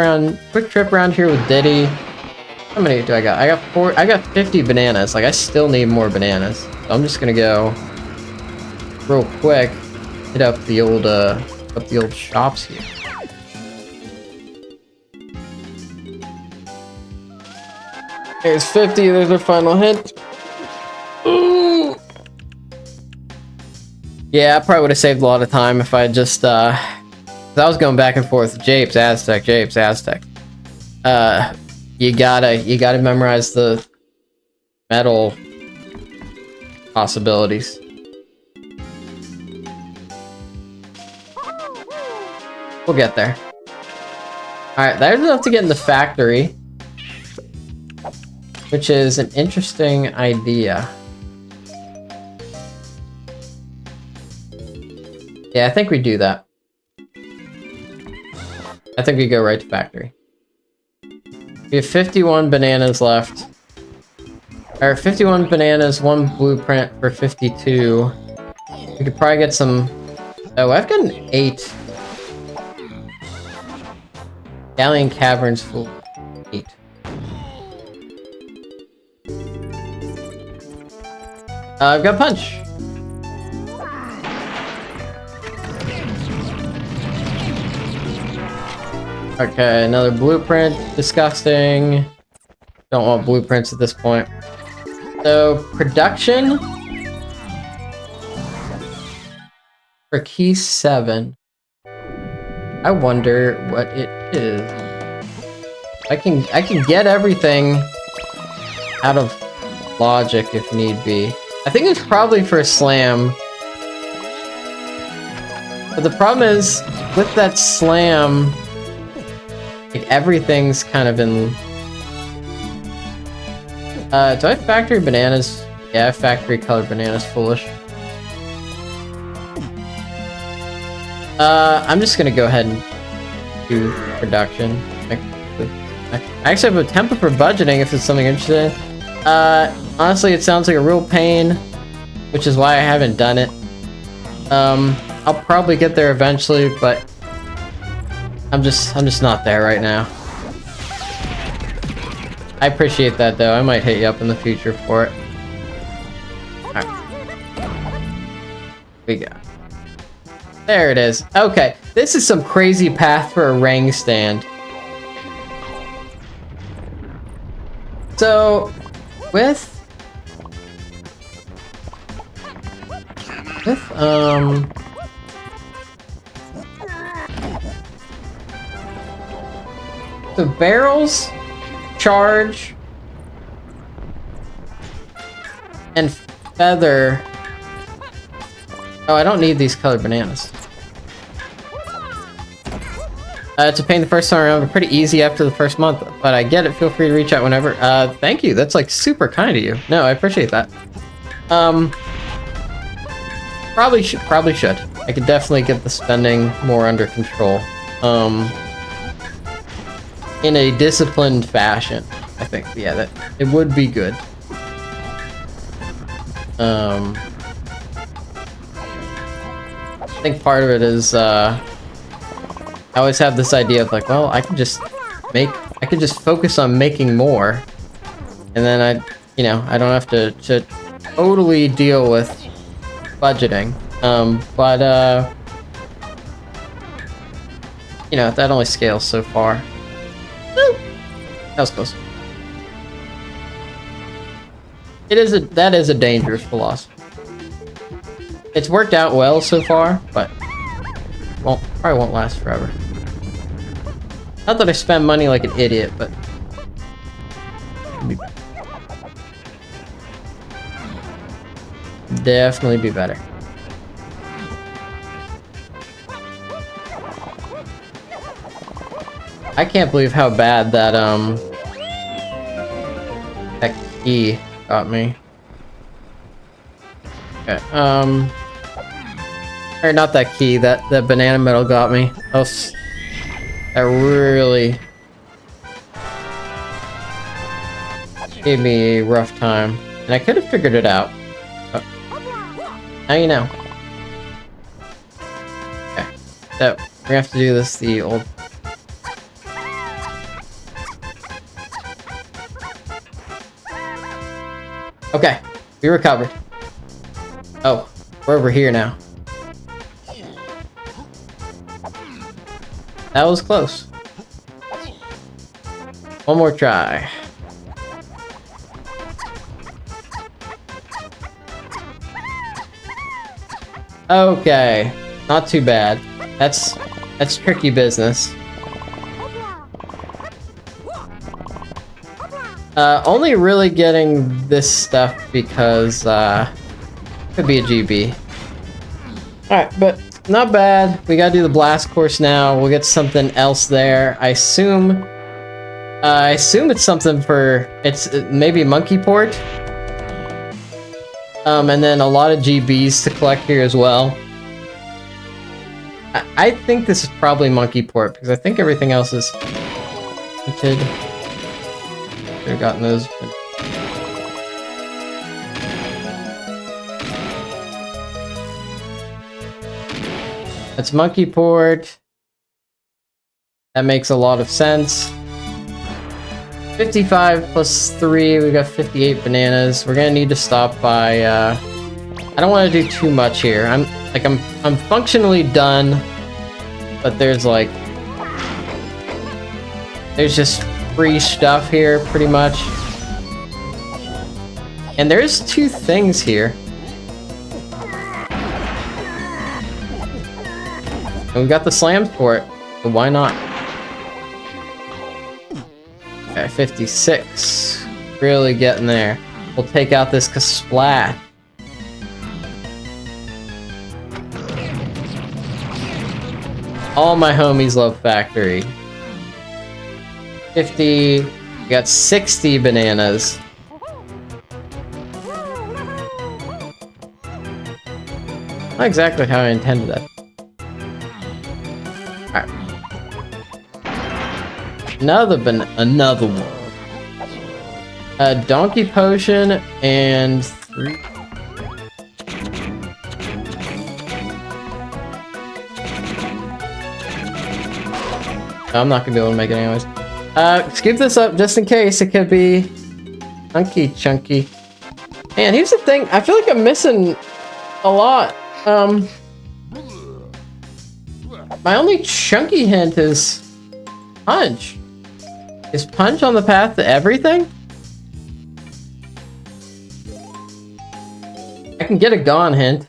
trip around here with Diddy. How many do I got? I got 50 bananas. Like, I still need more bananas. So I'm just gonna go real quick, hit up the old shops here. There's 50, there's our final hit. Ooh. Yeah, I probably would have saved a lot of time if I just, I was going back and forth, Japes, Aztec, Japes, Aztec. You gotta memorize the metal possibilities. We'll get there. Alright, there's enough to get in the factory, which is an interesting idea. Yeah, I think we do that. I think we go right to factory. We have 51 bananas left. Or 51 bananas, 1 blueprint for 52. We could probably get some... Oh, I've gotten 8. Galleon Caverns full 8. I've got punch. Okay, another blueprint. Disgusting. Don't want blueprints at this point. So, production for key 7. I wonder what it is. I can get everything out of logic if need be. I think it's probably for a slam. But the problem is, with that slam, like, everything's kind of in... do I have factory bananas? Yeah, I have factory colored bananas, foolish. I'm just gonna go ahead and do production. I actually have a template for budgeting if it's something interesting. Honestly, it sounds like a real pain, which is why I haven't done it. I'll probably get there eventually, but I'm just not there right now. I appreciate that though. I might hit you up in the future for it. Alright. We got. There it is. Okay, this is some crazy path for a ring stand. So, with the barrels, charge, and feather. Oh, I don't need these colored bananas. It's a pain the first time around, but pretty easy after the first month. But I get it. Feel free to reach out whenever. Thank you. That's like super kind of you. No, I appreciate that. Probably should. I could definitely get the spending more under control. In a disciplined fashion, I think. Yeah, that it would be good. I think part of it is I always have this idea of like, well, I could just focus on making more, and then I don't have to totally deal with budgeting. That only scales so far. Woo! That was close. That is a dangerous philosophy. It's worked out well so far, but probably won't last forever. Not that I spend money like an idiot, but it can be better. Definitely be better. I can't believe how bad that key got me. Okay, or not that key, that banana metal got me. That really gave me a rough time. And I could have figured it out. But now you know. Okay, so we're gonna have to do this the old. Okay, we recovered. Oh, we're over here now. That was close. One more try. Okay, not too bad. That's tricky business. Only really getting this stuff because could be a GB. Alright, but not bad. We gotta do the blast course now. We'll get something else there. I assume it's something for maybe monkey port. And then a lot of GBs to collect here as well. I think this is probably monkey port because I think everything else is limited. Could have gotten those. But... That's monkey port. That makes a lot of sense. 55 plus 3, we got 58 bananas. We're gonna need to stop by, I don't want to do too much here. I'm functionally done, but there's just free stuff here, pretty much. And there's 2 things here. And we got the slams for it, so why not? Okay, 56. Really getting there. We'll take out this Kasplat. All my homies love Factory. 50. We got 60 bananas. Not exactly how I intended that. Alright. Another one. A donkey potion and 3. I'm not gonna be able to make it anyways. Scoop this up just in case. It could be chunky. And here's the thing. I feel like I'm missing a lot. My only chunky hint is punch. Is punch on the path to everything? I can get a gone hint.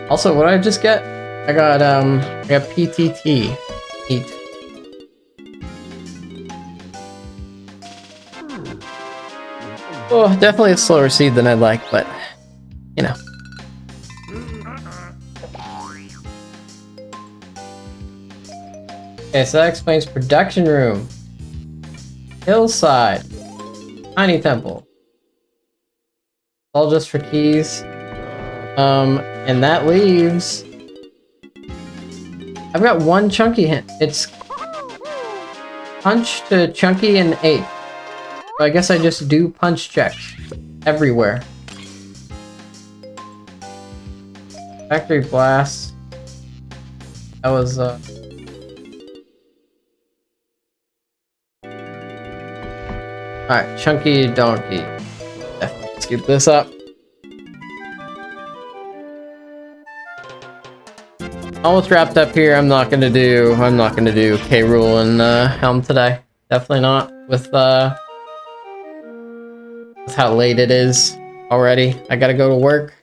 Also, what did I just get? I got PTT. Eat. Oh, definitely a slower seed than I'd like, but you know. Okay, so that explains production room, hillside, tiny temple. All just for keys. And that leaves. I've got one chunky hint. It's punch to chunky and 8. So I guess I just do punch checks everywhere. Factory blast. That was Alright, chunky donkey. Definitely skip this up. Almost wrapped up here. I'm not gonna do K. Rool and Helm today. Definitely not with how late it is already. I gotta go to work.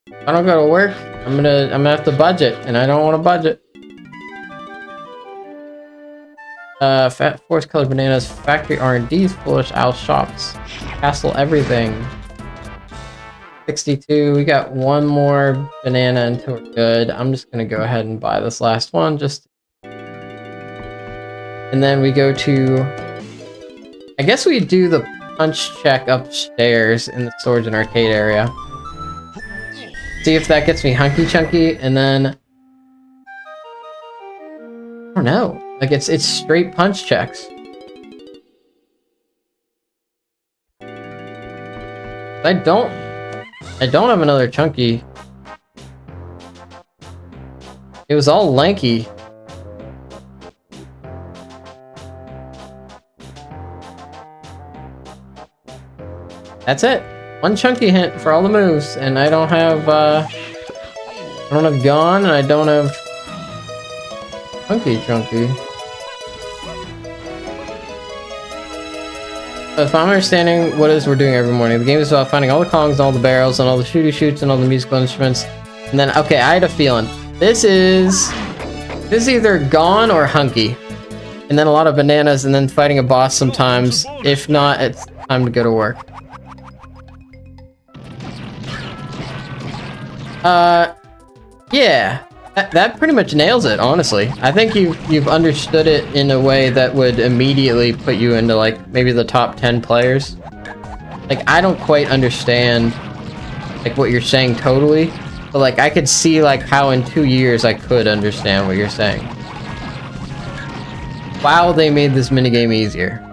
If I don't go to work, I'm gonna have to budget, and I don't want to budget. Fat forest colored bananas, factory R&D's, foolish owl shops, castle everything. 62, we got one more banana until we're good. I'm just gonna go ahead and buy this last one, and then we go to, I guess we do the punch check upstairs in the storage and arcade area. See if that gets me hunky chunky, and then I don't know. Like it's straight punch checks. I don't have another chunky. It was all lanky. That's it. One chunky hint for all the moves, and I don't have gone, and I don't have chunky. So if I'm understanding what it is we're doing every morning, the game is about finding all the Kongs and all the barrels and all the shooty shoots and all the musical instruments. And then, okay, I had a feeling. This is either gone or hunky. And then a lot of bananas, and then fighting a boss sometimes. If not, it's time to go to work. Yeah. That pretty much nails it, honestly. I think you've understood it in a way that would immediately put you into, like, maybe the top 10 players. Like, I don't quite understand, like, what you're saying totally, but, like, I could see, like, how in 2 years I could understand what you're saying. Wow, they made this minigame easier.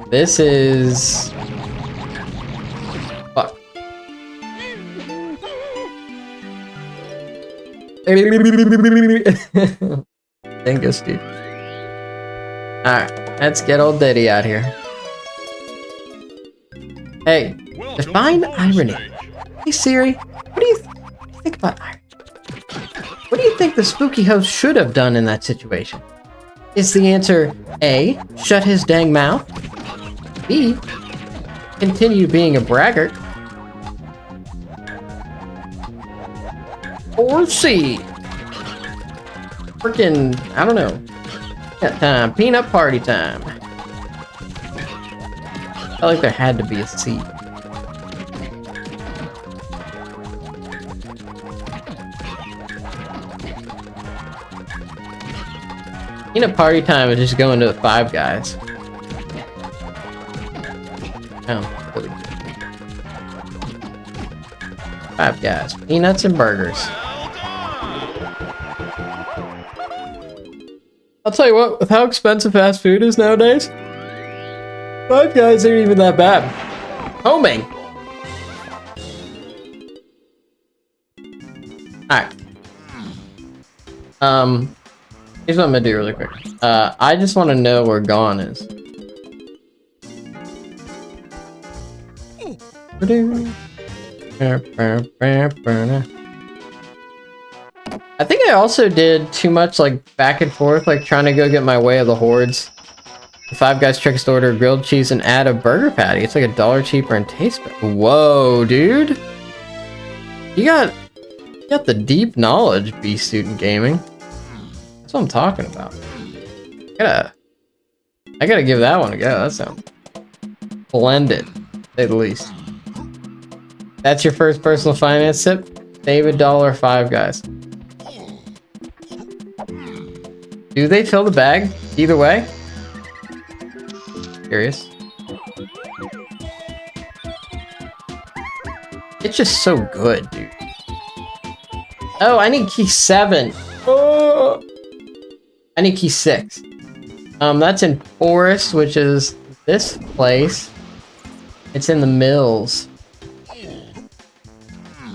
This is... fuck. Dingus, dude. Alright, let's get old Diddy out here. Hey, define irony. Hey Siri, what do you think about irony? What do you think the spooky host should have done in that situation? Is the answer A, shut his dang mouth? B, continue being a braggart? Or C, freaking, I don't know, peanut time, peanut party time. I felt like there had to be a C. Peanut party time is just going to the Five Guys. Oh, really. Five Guys, peanuts and burgers. I'll tell you what, with how expensive fast food is nowadays, Five Guys ain't even that bad. Homing! Alright. Here's what I'm gonna do really quick. I just want to know where Gone is. I think I also did too much like back and forth, like trying to go get my way of the hordes. The Five Guys trick is to order grilled cheese and add a burger patty. It's like $1 cheaper and tastes better. Whoa, dude! You got the deep knowledge, B Student Gaming. That's what I'm talking about. I gotta give that one a go. That sounds blended, to say the least. That's your first personal finance tip? Save $1 Five Guys. Do they fill the bag either way? Curious. It's just so good, dude. Oh, I need key 7. Oh, I need key 6. That's in Forest, which is this place. It's in the Mills.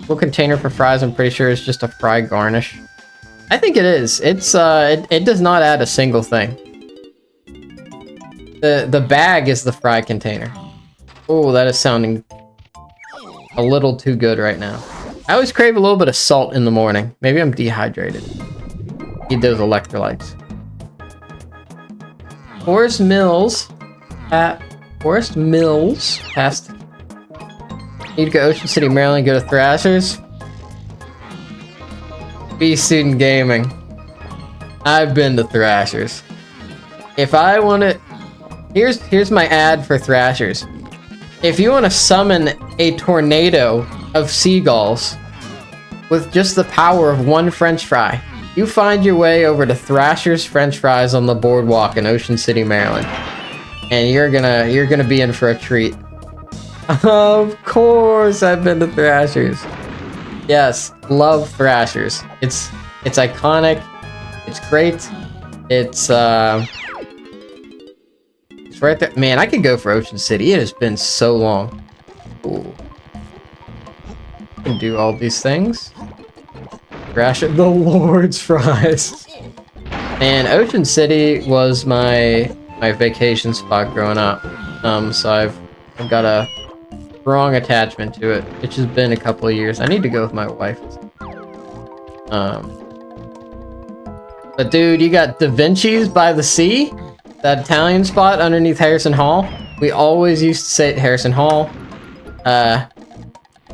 Little container for fries, I'm pretty sure it's just a fry garnish. I think it is. It's it does not add a single thing. The bag is the fry container. Oh, that is sounding a little too good right now. I always crave a little bit of salt in the morning. Maybe I'm dehydrated. Need those electrolytes. Forest Mills. Forest Mills. Past. Need to go Ocean City, Maryland. Go to Thrashers. B Student Gaming. I've been to Thrashers. If I want to... Here's my ad for Thrashers. If you want to summon a tornado of seagulls with just the power of one French fry, you find your way over to Thrashers French Fries on the boardwalk in Ocean City, Maryland. And you're gonna be in for a treat. Of course I've been to Thrashers. Yes, love Thrashers. It's iconic. It's great. It's right there. Man, I could go for Ocean City. It has been so long. Ooh. Can do all these things. Thrasher, the Lord's fries. Man, Ocean City was my vacation spot growing up. So I've got a strong attachment to it. It's just been a couple of years. I need to go with my wife. But dude, you got Da Vinci's by the Sea? That Italian spot underneath Harrison Hall? We always used to say at Harrison Hall.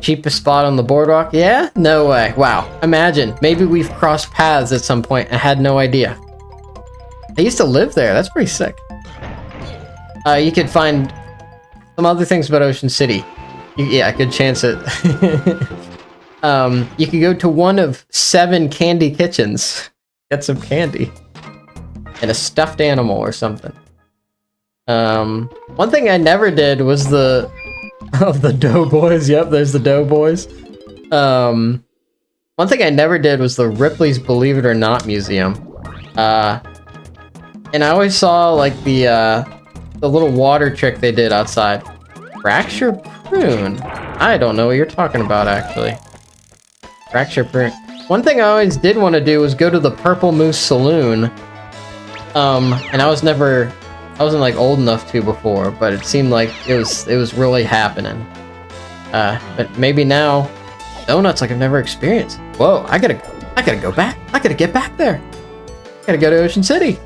Cheapest spot on the boardwalk? Yeah? No way. Wow. Imagine. Maybe we've crossed paths at some point. I had no idea. I used to live there. That's pretty sick. You could find some other things about Ocean City. Yeah, I could chance it. You could go to one of 7 candy kitchens. Get some candy. And a stuffed animal or something. One thing I never did was the Doughboys. Yep, there's the Doughboys. One thing I never did was the Ripley's Believe It or Not Museum. And I always saw like the little water trick they did outside. Fracture Prune? I don't know what you're talking about, actually. Fracture Prune. One thing I always did want to do was go to the Purple Moose Saloon. And I wasn't like old enough to before, but it seemed like it was really happening. But maybe now, donuts like I've never experienced. Whoa, I gotta go back. I gotta get back there. Gotta go to Ocean City.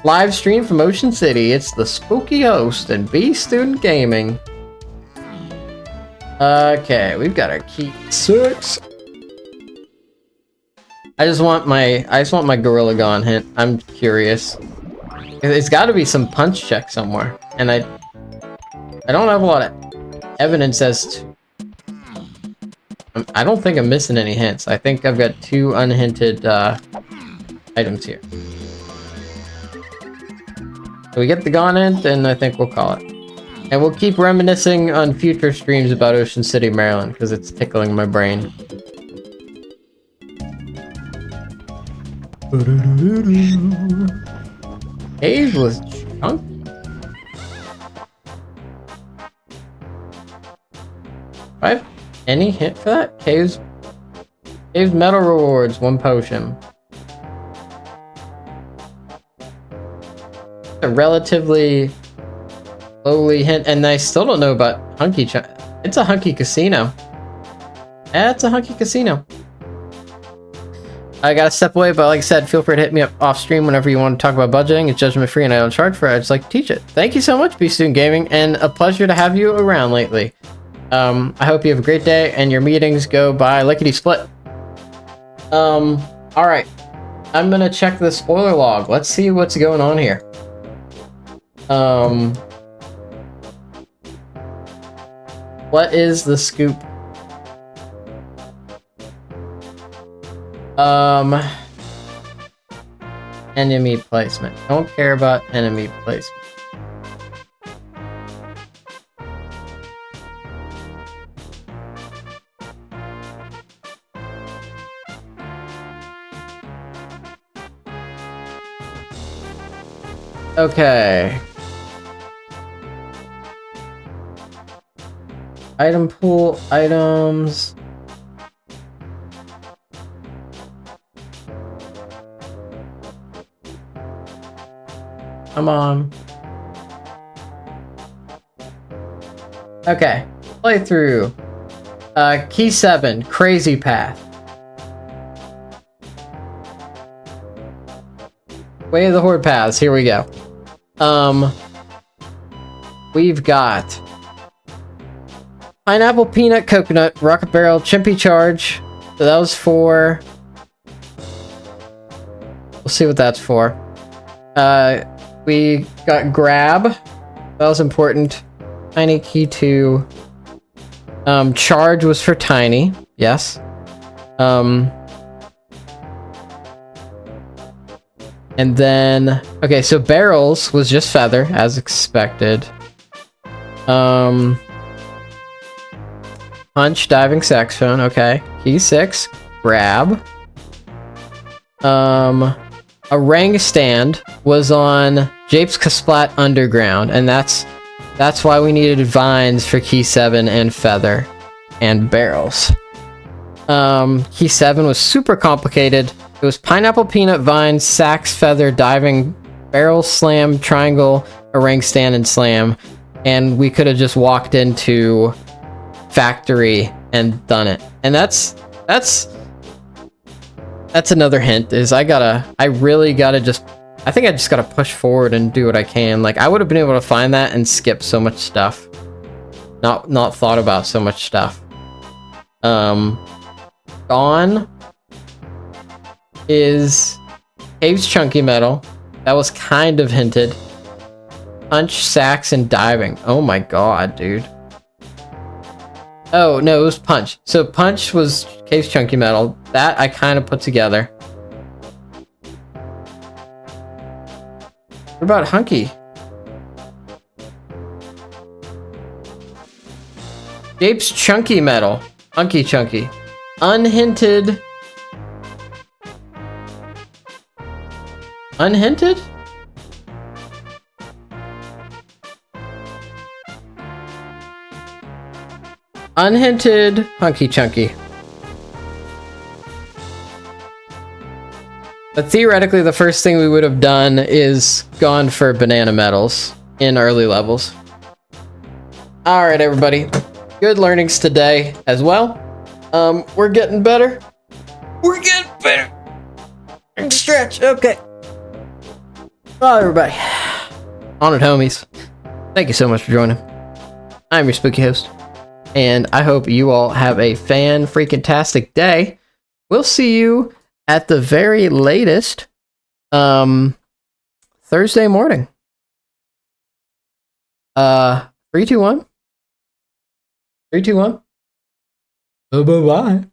Live stream from Ocean City. It's the Spooky Host and B Student Gaming. Okay, we've got our key 6. I just want my Gorilla Gone hint. I'm curious. It's got to be some punch check somewhere, and I don't have a lot of evidence as to. I don't think I'm missing any hints. I think I've got 2 unhinted items here. So we get the Gone hint, and I think we'll call it. And we'll keep reminiscing on future streams about Ocean City, Maryland, because it's tickling my brain. Cave was chunky. I have any hint for that? Cave's metal rewards, 1 potion. A relatively lowly hint, and I still don't know about Hunky. It's a Hunky Casino. Yeah, it's a Hunky Casino. I gotta step away, but like I said, feel free to hit me up off stream whenever you want to talk about budgeting. It's judgment free and I don't charge for it. I just like to teach it. Thank you so much, B Student Gaming, and a pleasure to have you around lately. I hope you have a great day and your meetings go by lickety split. Alright. I'm gonna check the spoiler log. Let's see what's going on here. What is the scoop? Enemy placement. Don't care about enemy placement. Okay. Item pool, items. Come on. Okay. Playthrough. Key 7, Crazy Path. Way of the Horde Paths, here we go. We've got Pineapple, Peanut, Coconut, Rocket Barrel, Chimpy Charge. So that was for... We'll see what that's for. We got Grab. That was important. Tiny Key 2. Charge was for Tiny. Yes. And then... Okay, so Barrels was just Feather, as expected. Punch, Diving, Saxophone. Okay. Key 6. Grab. A Rang Stand was on Japes Kasplat Underground, and that's why we needed Vines for Key 7 and Feather and Barrels. Key 7 was super complicated. It was Pineapple, Peanut, Vine, Sax, Feather, Diving, Barrel, Slam, Triangle, a Ring Stand, and Slam. And we could have just walked into Factory and done it. And that's another hint, is I really gotta I think I just gotta push forward and do what I can. Like, I would have been able to find that and skip so much stuff. Not thought about so much stuff. Gone is Caves Chunky Metal. That was kind of hinted. Punch, Sax, and Diving. Oh my god, dude. Oh, no, it was Punch. So Punch was Caves Chunky Metal. That I kind of put together. What about Hunky? Japes Chunky Metal. Hunky Chunky. Unhinted. Unhinted? Unhinted Hunky Chunky. But theoretically, the first thing we would have done is gone for banana medals in early levels. Alright, everybody. Good learnings today as well. We're getting better. We're getting better. Stretch. Okay. Bye, everybody. On it, homies. Thank you so much for joining. I'm your spooky host, and I hope you all have a fan-freaking-tastic day. We'll see you at the very latest Thursday morning. 3, 2, 1. 3, 2, 1. Bye-bye.